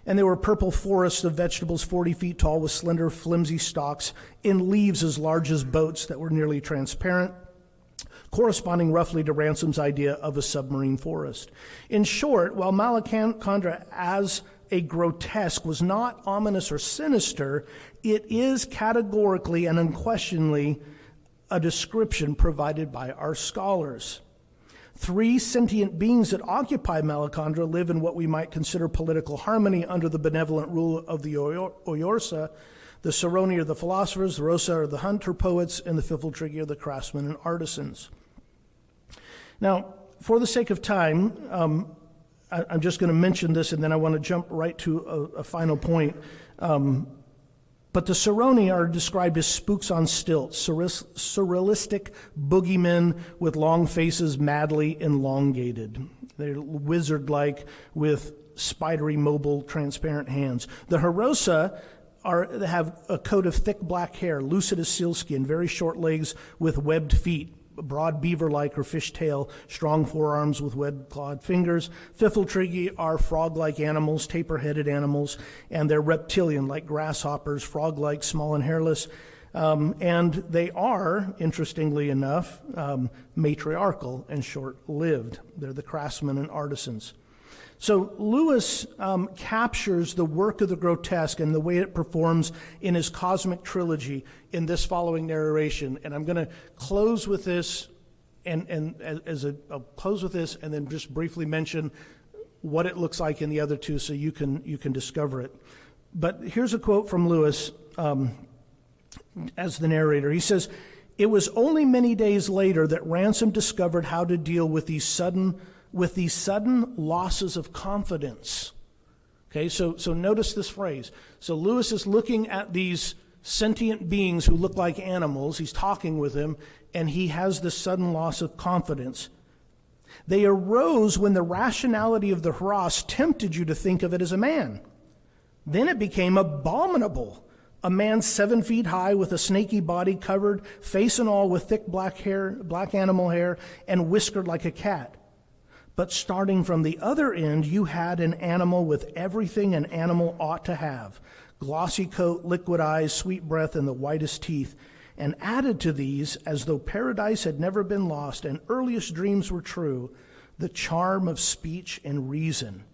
And there were purple forests of vegetables 40 feet tall with slender, flimsy stalks in leaves as large as boats that were nearly transparent, corresponding roughly to Ransom's idea of a submarine forest. In short, while Malacandra as a grotesque was not ominous or sinister, it is categorically and unquestionably a description provided by our scholars. Three sentient beings that occupy Malacandra live in what we might consider political harmony under the benevolent rule of the Oyorsa. The Ciceronian are the philosophers, the Rosa are the hunter poets, and the Fifiltrigi are the craftsmen and artisans. Now, for the sake of time, I'm just going to mention this, and then I want to jump right to a final point. But the Ciceronian are described as spooks on stilts, surrealistic boogeymen with long faces, madly elongated. They're wizard-like with spidery, mobile, transparent hands. The Hirosa they have a coat of thick black hair, lucid as sealskin, very short legs with webbed feet, broad beaver-like or fishtail, strong forearms with web-clawed fingers. Fifiltrigi are frog-like animals, taper-headed animals, and they're reptilian, like grasshoppers, frog-like, small and hairless. And they are, interestingly enough, matriarchal and short-lived. They're the craftsmen and artisans. So Lewis captures the work of the grotesque and the way it performs in his cosmic trilogy in this following narration. And I'm going to close with this, I'll close with this, and then just briefly mention what it looks like in the other two, so you can discover it. But here's a quote from Lewis as the narrator. He says, "It was only many days later that Ransom discovered how to deal with these sudden losses of confidence." Okay, so notice this phrase. So Lewis is looking at these sentient beings who look like animals. He's talking with them, and he has this sudden loss of confidence. "They arose when the rationality of the harass tempted you to think of it as a man. Then it became abominable. A man 7 feet high with a snaky body covered, face and all, with thick black animal hair, and whiskered like a cat. But starting from the other end, you had an animal with everything an animal ought to have: glossy coat, liquid eyes, sweet breath, and the whitest teeth. And added to these, as though paradise had never been lost and earliest dreams were true, the charm of speech and reason.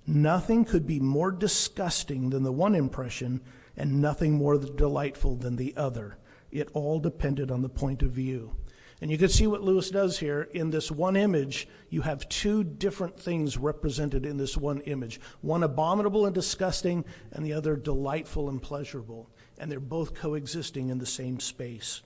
Nothing could be more disgusting than the one impression, and nothing more delightful than the other. It all depended on the point of view." And you can see what Lewis does here. In this one image, you have two different things represented in this one image. One abominable and disgusting, and the other delightful and pleasurable. And they're both coexisting in the same space.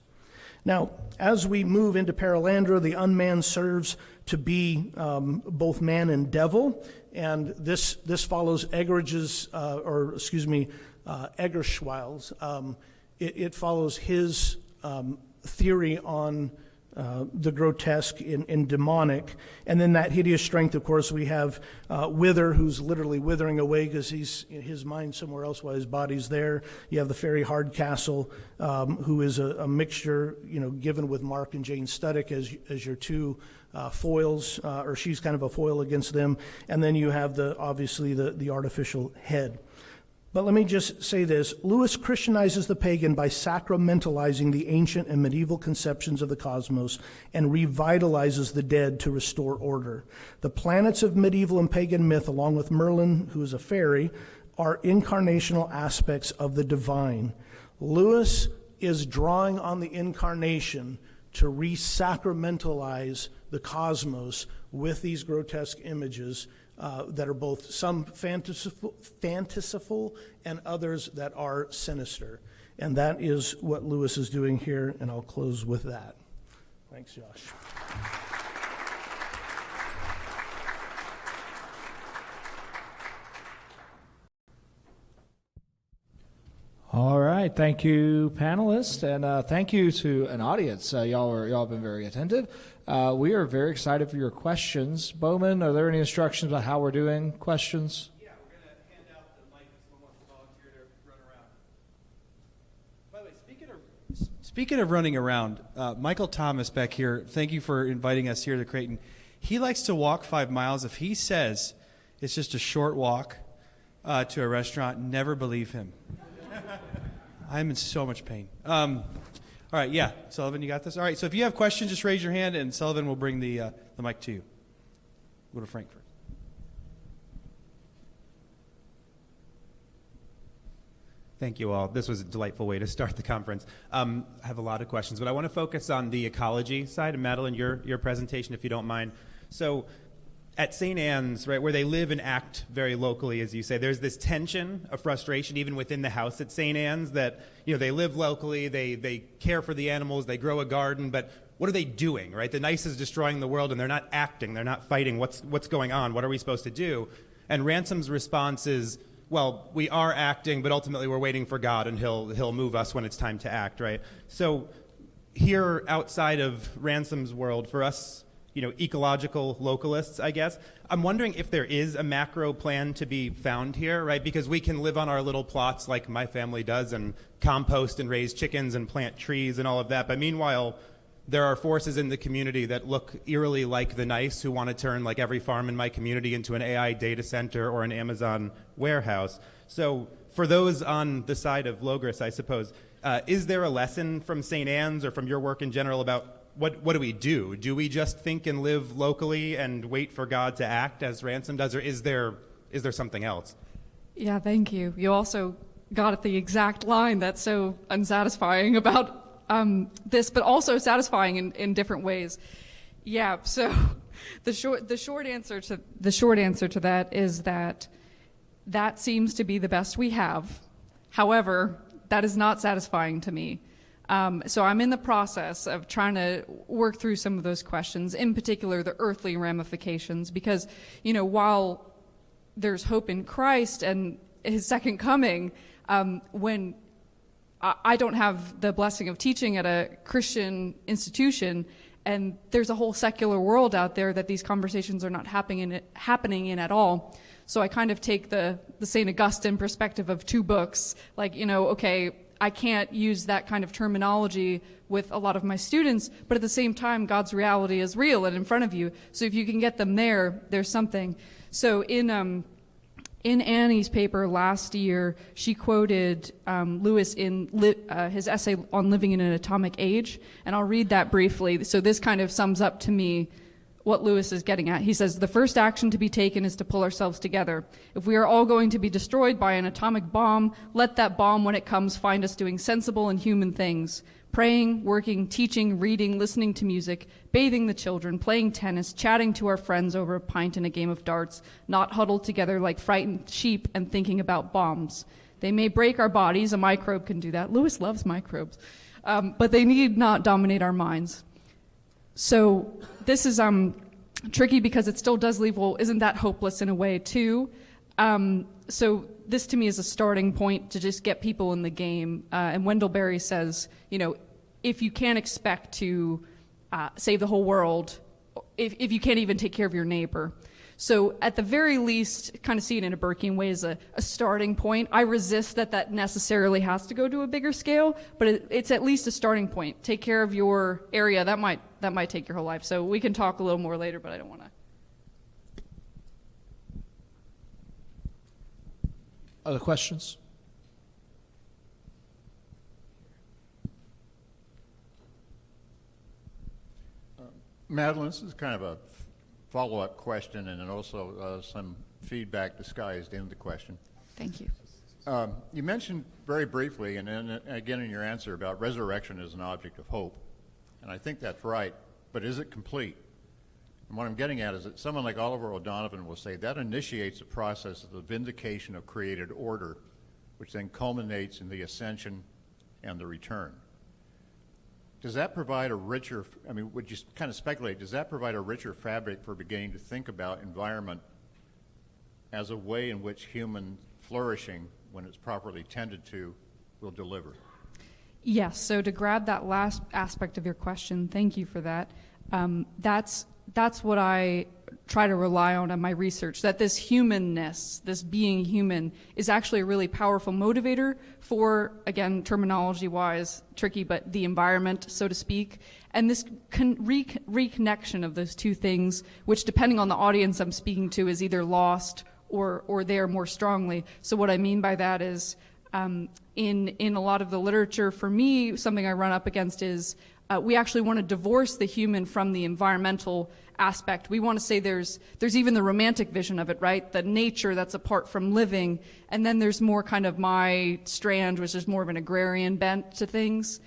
Now, as we move into Perelandra, the unman serves to be both man and devil. And this follows Eggersweiler's, it follows his theory on the grotesque and demonic. And then that hideous strength, of course, we have Wither, who's literally withering away because he's in his mind somewhere else while his body's there. You have the fairy Hardcastle, who is a mixture, given with Mark and Jane Studdick as your two foils, or she's kind of a foil against them. And then you have obviously the artificial head. But let me just say this. Lewis Christianizes the pagan by sacramentalizing the ancient and medieval conceptions of the cosmos and revitalizes the dead to restore order. The planets of medieval and pagan myth, along with Merlin, who is a fairy, are incarnational aspects of the divine. Lewis is drawing on the incarnation to re-sacramentalize the cosmos with these grotesque images that are both some fanciful and others that are sinister. And that is what Lewis is doing here, and I'll close with that. Thanks, Josh. All right, thank you, panelists, and thank you to an audience. Y'all have been very attentive. We are very excited for your questions. Bowman, are there any instructions about how we're doing questions? Yeah, we're going to hand out the mic if someone wants to volunteer to run around. By the way, speaking of running around, Michael Thomas back here, thank you for inviting us here to Creighton. He likes to walk 5 miles. If he says it's just a short walk to a restaurant, never believe him. I'm in so much pain. All right, yeah, Sullivan, you got this? All right, so if you have questions, just raise your hand, and Sullivan will bring the mic to you. Go to Frank first. Thank you all. This was a delightful way to start the conference. I have a lot of questions, but I want to focus on the ecology side. And Madeleine, your presentation, if you don't mind. So at St. Anne's, right, where they live and act very locally, as you say, there's this tension of frustration even within the house at St. Anne's that, they live locally, they care for the animals, they grow a garden, but what are they doing, right? The nice is destroying the world, and they're not acting, they're not fighting. What's going on? What are we supposed to do? And Ransom's response is, well, we are acting, but ultimately we're waiting for God, and he'll move us when it's time to act, right? So here outside of Ransom's world, for us, ecological localists, I guess, I'm wondering if there is a macro plan to be found here, right? Because we can live on our little plots like my family does and compost and raise chickens and plant trees and all of that. But meanwhile, there are forces in the community that look eerily like the nice who want to turn like every farm in my community into an AI data center or an Amazon warehouse. So for those on the side of Logris, I suppose, is there a lesson from St. Anne's or from your work in general about what do we do? Do we just think and live locally and wait for God to act as Ransom does, or is there something else? Yeah, thank you. You also got at the exact line that's so unsatisfying about this, but also satisfying in different ways. Yeah. So the short answer to that is that seems to be the best we have. However, that is not satisfying to me. So I'm in the process of trying to work through some of those questions, in particular the earthly ramifications, because, while there's hope in Christ and his second coming, when I don't have the blessing of teaching at a Christian institution, and there's a whole secular world out there that these conversations are not happening in at all. So I kind of take the St. Augustine perspective of two books, like, okay, I can't use that kind of terminology with a lot of my students, but at the same time, God's reality is real and in front of you. So if you can get them there, there's something. So in Annie's paper last year, she quoted Lewis in his essay on living in an atomic age, and I'll read that briefly. So this kind of sums up to me what Lewis is getting at. He says, the first action to be taken is to pull ourselves together. If we are all going to be destroyed by an atomic bomb, let that bomb, when it comes, find us doing sensible and human things. Praying, working, teaching, reading, listening to music, bathing the children, playing tennis, chatting to our friends over a pint and a game of darts, not huddled together like frightened sheep and thinking about bombs. They may break our bodies, a microbe can do that. Lewis loves microbes. But they need not dominate our minds. So this is tricky because it still does leave, well, isn't that hopeless in a way too? So this to me is a starting point to just get people in the game. And Wendell Berry says, if you can't expect to save the whole world, if you can't even take care of your neighbor. So at the very least, kind of see it in a Burkean way as a starting point. I resist that necessarily has to go to a bigger scale, but it's at least a starting point. Take care of your area. That might take your whole life. So we can talk a little more later, but I don't want to. Other questions? Madeleine, this is kind of a follow-up question and then also some feedback disguised in the question. Thank you. You mentioned very briefly, and then again in your answer, about resurrection as an object of hope. And I think that's right, but is it complete? And what I'm getting at is that someone like Oliver O'Donovan will say that initiates a process of the vindication of created order, which then culminates in the ascension and the return. Does that provide a richer, would you kind of speculate, does that provide a richer fabric for beginning to think about environment as a way in which human flourishing, when it's properly tended to, will deliver? Yes, so to grab that last aspect of your question, thank you for that. That's what I try to rely on in my research, that this humanness, this being human, is actually a really powerful motivator for, again, terminology-wise, tricky, but the environment, so to speak, and this reconnection of those two things, which, depending on the audience I'm speaking to, is either lost or there more strongly. So what I mean by that is, in a lot of the literature, for me, something I run up against is we actually want to divorce the human from the environmental aspect. We want to say there's even the romantic vision of it, right? The nature that's apart from living. And then there's more kind of my strand, which is more of an agrarian bent to things.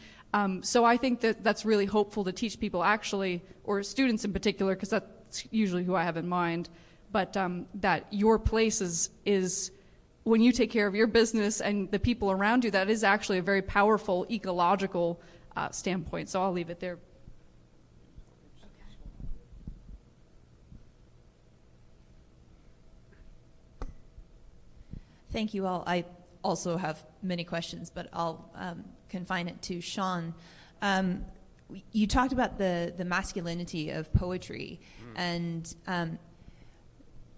So I think that's really hopeful to teach people actually, or students in particular, because that's usually who I have in mind, but that your place is when you take care of your business and the people around you, that is actually a very powerful ecological standpoint. So I'll leave it there. Thank you all. I also have many questions, but I'll confine it to Sean. You talked about the masculinity of poetry and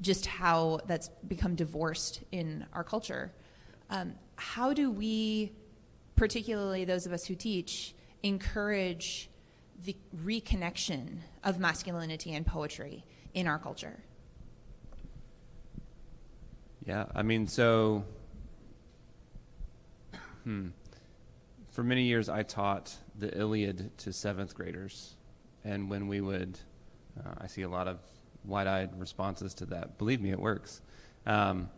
just how that's become divorced in our culture. How do we, particularly those of us who teach, encourage the reconnection of masculinity and poetry in our culture? Yeah, for many years I taught the Iliad to 7th graders, and when we would, I see a lot of wide-eyed responses to that. Believe me, it works. Often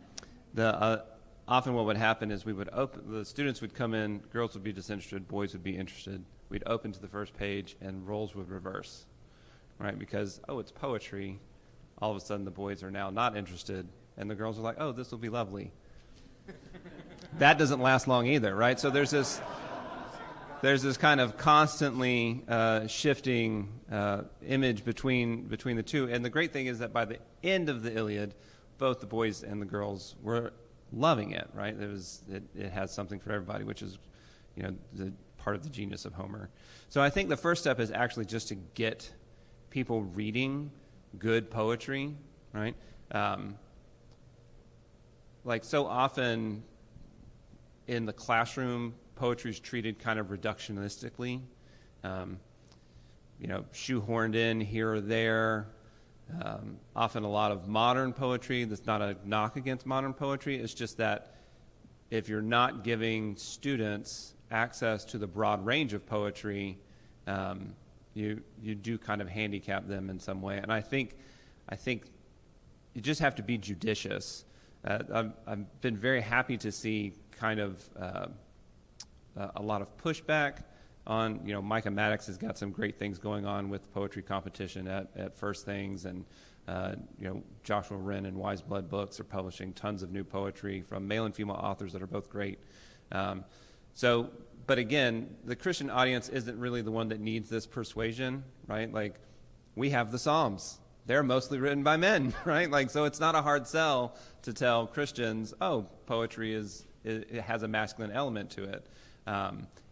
what would happen is we would the students would come in, girls would be disinterested, boys would be interested. We'd open to the first page and roles would reverse, right? Because, it's poetry. All of a sudden the boys are now not interested and the girls are like, this will be lovely. That doesn't last long either, right? So there's this kind of constantly shifting image between the two. And the great thing is that by the end of the Iliad, both the boys and the girls were loving it, right? It has something for everybody, which is, the part of the genius of Homer. So I think the first step is actually just to get people reading good poetry, right? Like so often in the classroom, poetry is treated kind of reductionistically, shoehorned in here or there. Often a lot of modern poetry. That's not a knock against modern poetry. It's just that if you're not giving students access to the broad range of poetry, you do kind of handicap them in some way. And I think you just have to be judicious. I've been very happy to see kind of a lot of pushback on, Micah Maddox has got some great things going on with poetry competition at First Things, and, Joshua Wren and Wise Blood Books are publishing tons of new poetry from male and female authors that are both great. But again, the Christian audience isn't really the one that needs this persuasion, right? Like, we have the Psalms. They're mostly written by men, right? Like, so it's not a hard sell to tell Christians, poetry it has a masculine element to it.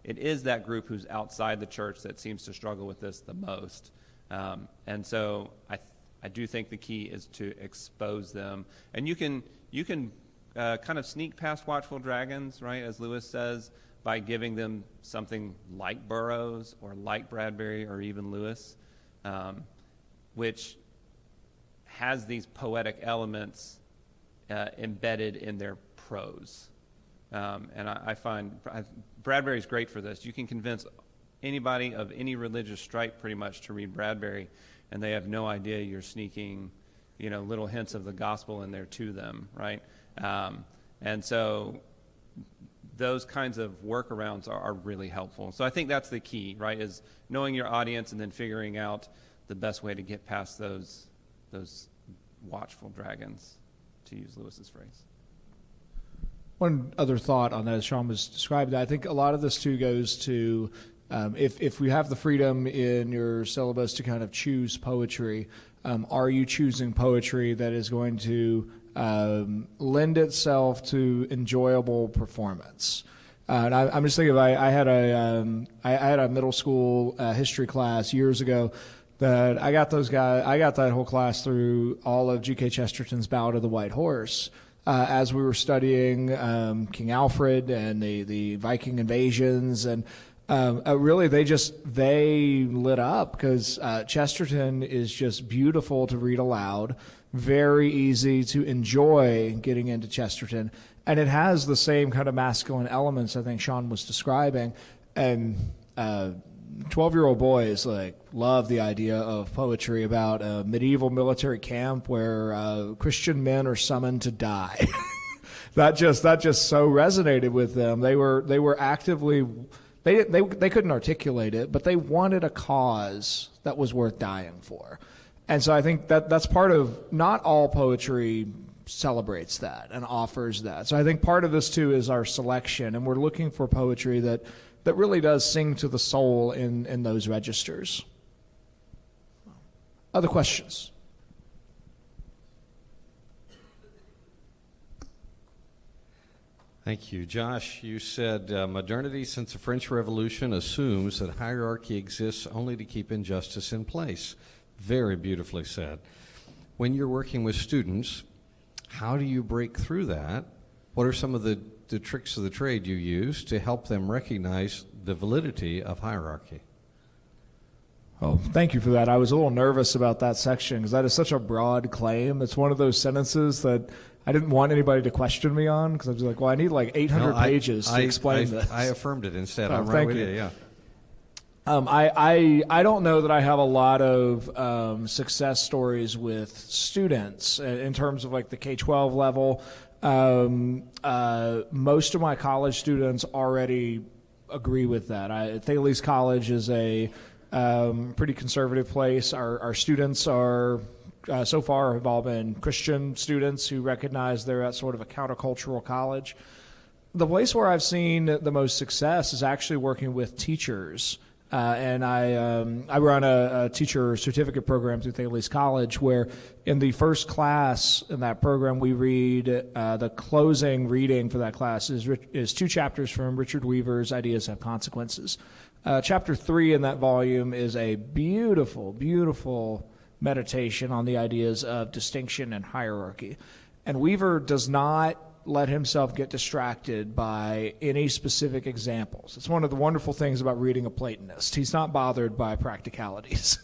It is that group who's outside the church that seems to struggle with this the most. And so I do think the key is to expose them. And you can kind of sneak past Watchful Dragons, right, as Lewis says, by giving them something like Burroughs or like Bradbury or even Lewis, which has these poetic elements embedded in their prose. And I find Bradbury's great for this. You can convince anybody of any religious stripe pretty much to read Bradbury, and they have no idea you're sneaking, little hints of the gospel in there to them, right? And so those kinds of workarounds are really helpful. So I think that's the key, right, is knowing your audience and then figuring out the best way to get past those watchful dragons, to use Lewis's phrase. One other thought on that, as Sean was describing, I think a lot of this too goes to if we have the freedom in your syllabus to kind of choose poetry, are you choosing poetry that is going to lend itself to enjoyable performance? And I'm just thinking, I had a middle school history class years ago that I got that whole class through all of G.K. Chesterton's Ballad of the White Horse. As we were studying King Alfred and the Viking invasions, and really they lit up because Chesterton is just beautiful to read aloud, very easy to enjoy getting into Chesterton, and it has the same kind of masculine elements I think Sean was describing, and 12-year-old boys love the idea of poetry about a medieval military camp where Christian men are summoned to die. that just so resonated with them. They were actively they couldn't articulate it, but they wanted a cause that was worth dying for. And so I think that's part of, not all poetry celebrates that and offers that. So I think part of this too is our selection, and we're looking for poetry that really does sing to the soul in those registers. Other questions? Thank you. Josh, you said modernity since the French Revolution assumes that hierarchy exists only to keep injustice in place. Very beautifully said. When you're working with students, how do you break through that? What are some of the tricks of the trade you use to help them recognize the validity of hierarchy? Oh, thank you for that. I was a little nervous about that section because that is such a broad claim. It's one of those sentences that I didn't want anybody to question me on because I was like, well, I need 800 pages to explain this. I affirmed it instead. Oh, I'm right with you, yeah. I don't know that I have a lot of success stories with students in terms of like the K-12 level. Most of my college students already agree with that. Thales College is a pretty conservative place. Our students are so far have all been Christian students who recognize they're at sort of a countercultural college. The place where I've seen the most success is actually working with teachers. And I run a teacher certificate program through Thales College, where in the first class in that program we read the closing reading for that class is 2 chapters from Richard Weaver's Ideas Have Consequences. Chapter 3 in that volume is a beautiful, beautiful meditation on the ideas of distinction and hierarchy. And Weaver does not let himself get distracted by any specific examples. It's one of the wonderful things about reading a Platonist. He's not bothered by practicalities.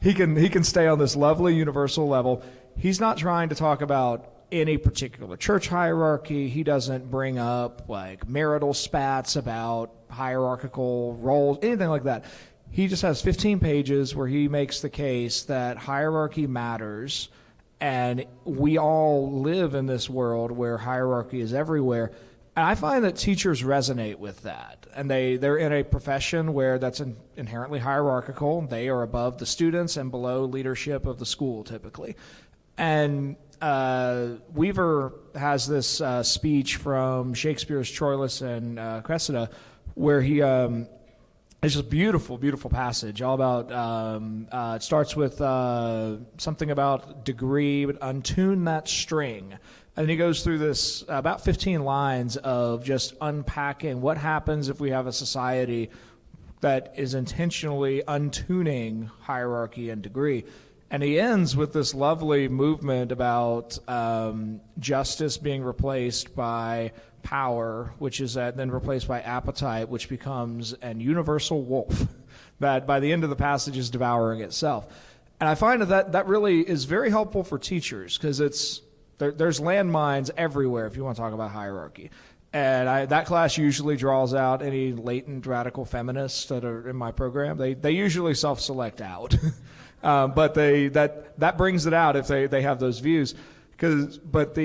He can stay on this lovely universal level. He's not trying to talk about any particular church hierarchy. He doesn't bring up like marital spats about hierarchical roles, anything like that. He just has 15 pages where he makes the case that hierarchy matters. And we all live in this world where hierarchy is everywhere. And I find that teachers resonate with that. And they're in a profession where that's inherently hierarchical. They are above the students and below leadership of the school, typically. And Weaver has this speech from Shakespeare's Troilus and Cressida where he... It's just a beautiful, beautiful passage, all about, it starts with something about degree, but untune that string. And he goes through this about 15 lines of just unpacking what happens if we have a society that is intentionally untuning hierarchy and degree. And he ends with this lovely movement about justice being replaced by power, which is then replaced by appetite, which becomes an universal wolf that by the end of the passage is devouring itself. And I find that really is very helpful for teachers because there's landmines everywhere if you want to talk about hierarchy. And that class usually draws out any latent radical feminists that are in my program. They usually self-select out. But that brings it out if they have those views. But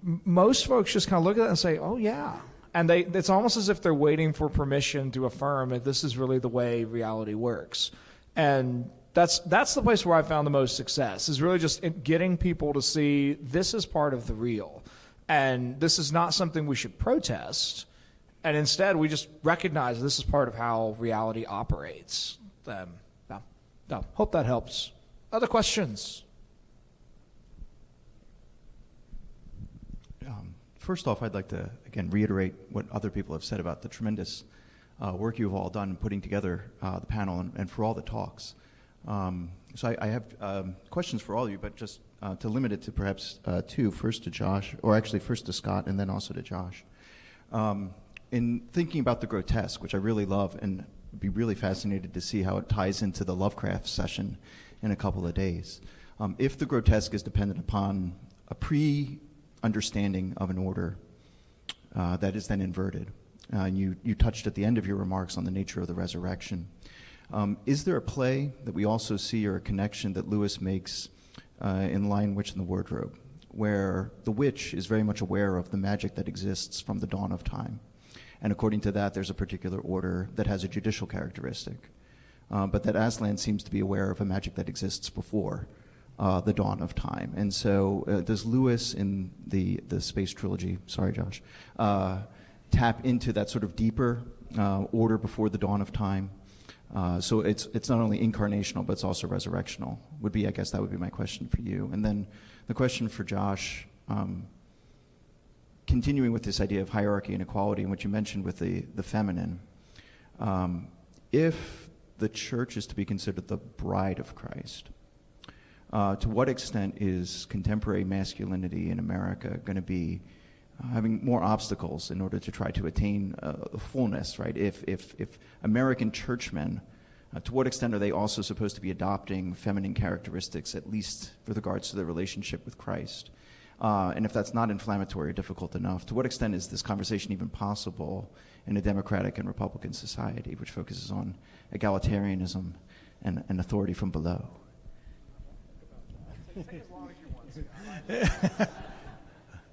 most folks just kind of look at it and say, oh, yeah. And it's almost as if they're waiting for permission to affirm that this is really the way reality works. And that's the place where I found the most success, is really just getting people to see this is part of the real. And this is not something we should protest. And instead, we just recognize this is part of how reality operates. Hope that helps. Other questions? First off, I'd like to, again, reiterate what other people have said about the tremendous work you've all done putting together the panel and for all the talks. So I have questions for all of you, but just to limit it to perhaps 2, first to Josh, or actually first to Scott and then also to Josh. In thinking about the grotesque, which I really love and would be really fascinated to see how it ties into the Lovecraft session in a couple of days. If the grotesque is dependent upon a understanding of an order that is then inverted. You touched at the end of your remarks on the nature of the resurrection. Is there a play that we also see, or a connection that Lewis makes in Lion, Witch, and the Wardrobe, where the witch is very much aware of the magic that exists from the dawn of time? And according to that, there's a particular order that has a judicial characteristic. But that Aslan seems to be aware of a magic that exists before the dawn of time. And so does Lewis in the Space Trilogy, sorry Josh, tap into that sort of deeper order before the dawn of time? So it's not only incarnational, but it's also resurrectional. I guess that would be my question for you. And then the question for Josh, continuing with this idea of hierarchy and equality, and what you mentioned with the feminine, if the church is to be considered the bride of Christ, to what extent is contemporary masculinity in America going to be having more obstacles in order to try to attain fullness, right? If American churchmen, to what extent are they also supposed to be adopting feminine characteristics, at least with regards to their relationship with Christ? And if that's not inflammatory or difficult enough, to what extent is this conversation even possible in a democratic and Republican society, which focuses on egalitarianism and authority from below?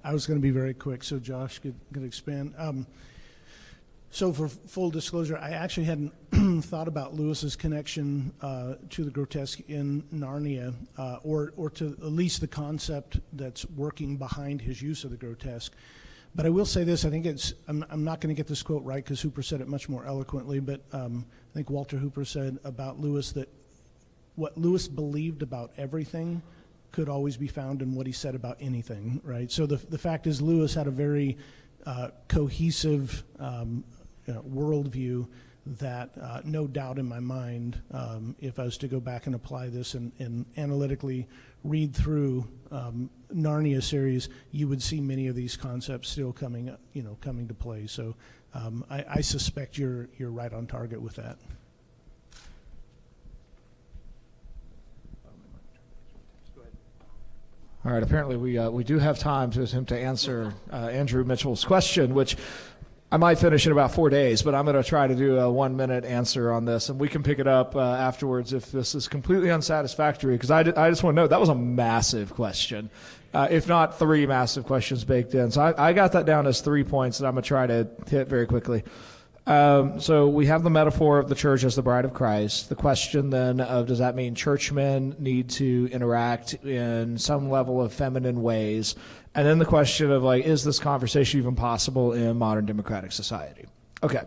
I was going to be very quick, so Josh could expand. So for full disclosure, I actually hadn't thought about Lewis's connection to the grotesque in Narnia, or to at least the concept that's working behind his use of the grotesque. But I will say this, I think I'm not going to get this quote right because Hooper said it much more eloquently, but I think Walter Hooper said about Lewis that what Lewis believed about everything could always be found in what he said about anything, right? So the fact is Lewis had a very cohesive worldview that no doubt in my mind, if I was to go back and apply this and analytically read through Narnia series, you would see many of these concepts still coming to play. So I suspect you're right on target with that. All right, apparently we do have time to attempt to answer Andrew Mitchell's question, which I might finish in about 4 days, but I'm going to try to do a 1-minute answer on this, and we can pick it up afterwards if this is completely unsatisfactory, because I just want to note that was a massive question, if not 3 massive questions baked in. So I got that down as 3 points that I'm going to try to hit very quickly. So we have the metaphor of the church as the bride of Christ. The question then of does that mean churchmen need to interact in some level of feminine ways? And then the question of is this conversation even possible in modern democratic society? Okay.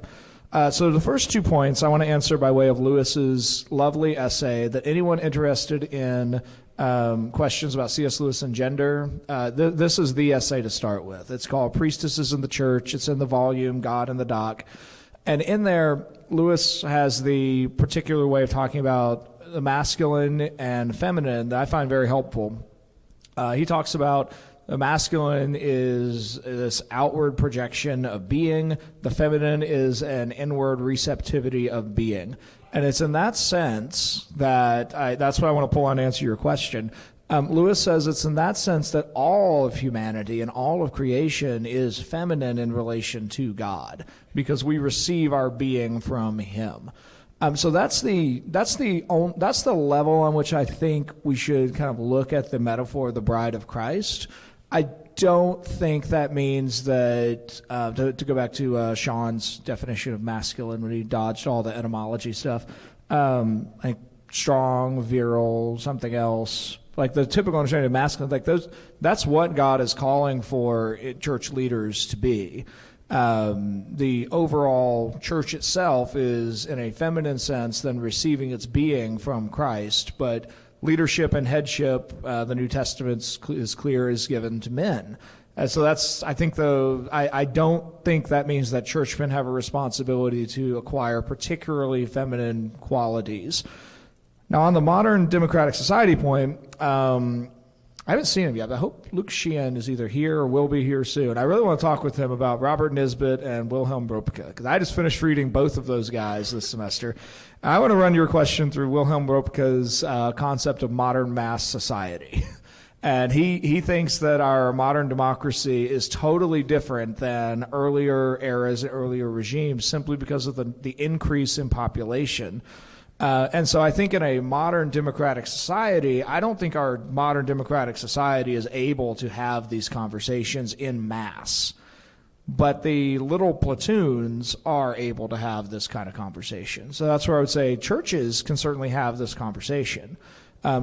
So the first 2 points I want to answer by way of Lewis's lovely essay that anyone interested in questions about C.S. Lewis and gender, this is the essay to start with. It's called Priestesses in the Church. It's in the volume God in the Dock. And in there, Lewis has the particular way of talking about the masculine and feminine that I find very helpful. He talks about the masculine is this outward projection of being. The feminine is an inward receptivity of being. And it's in that sense that that's what I want to pull on to answer your question. Lewis says it's in that sense that all of humanity and all of creation is feminine in relation to God because we receive our being from Him. So that's the level on which I think we should kind of look at the metaphor of the bride of Christ. I don't think that means that, to go back to Sean's definition of masculine when he dodged all the etymology stuff, like strong, virile, something else, like the typical understanding of masculine, that's what God is calling for church leaders to be. The overall church itself is, in a feminine sense, then receiving its being from Christ, but leadership and headship, the New Testament is clear, is given to men. So that's, I think, though, I don't think that means that churchmen have a responsibility to acquire particularly feminine qualities. Now, on the modern democratic society point, I haven't seen him yet, but I hope Luke Sheehan is either here or will be here soon. I really want to talk with him about Robert Nisbet and Wilhelm Röpke, because I just finished reading both of those guys this semester. I want to run your question through Wilhelm Röpke's concept of modern mass society. And he thinks that our modern democracy is totally different than earlier eras, earlier regimes, simply because of the increase in population. And so I think in a modern democratic society, I don't think our modern democratic society is able to have these conversations in mass. But the little platoons are able to have this kind of conversation. So that's where I would say churches can certainly have this conversation.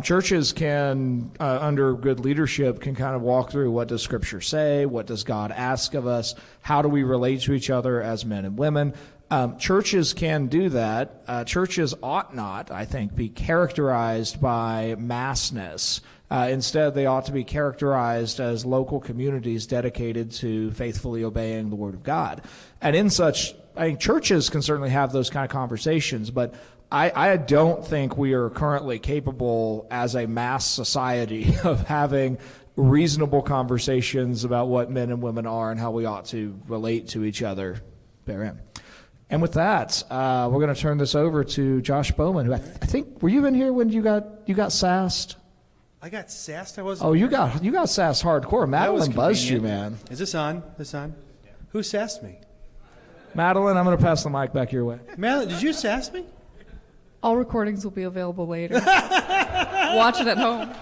Churches can, under good leadership, can kind of walk through what does Scripture say, what does God ask of us, how do we relate to each other as men and women. Churches can do that. Churches ought not, I think, be characterized by massness. Instead, they ought to be characterized as local communities dedicated to faithfully obeying the Word of God. And in such, I think churches can certainly have those kind of conversations, but I don't think we are currently capable as a mass society of having reasonable conversations about what men and women are and how we ought to relate to each other therein. And with that, we're going to turn this over to Josh Bowman, who I think, were you in here when you got sassed? I got sassed. I wasn't. Oh, you got sassed hardcore. That was Madeleine buzzed you, convenient. man. Is this on? This on? Who sassed me? Madeleine, I'm going to pass the mic back your way. Madeleine, did you sass me? All recordings will be available later. Watch it at home.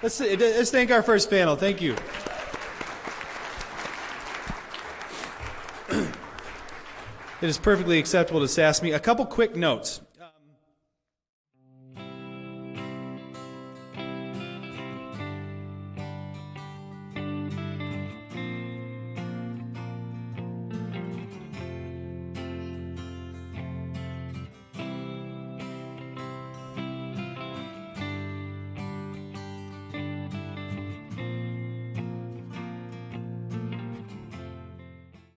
Let's thank our first panel. Thank you. It is perfectly acceptable to sass me. A couple quick notes.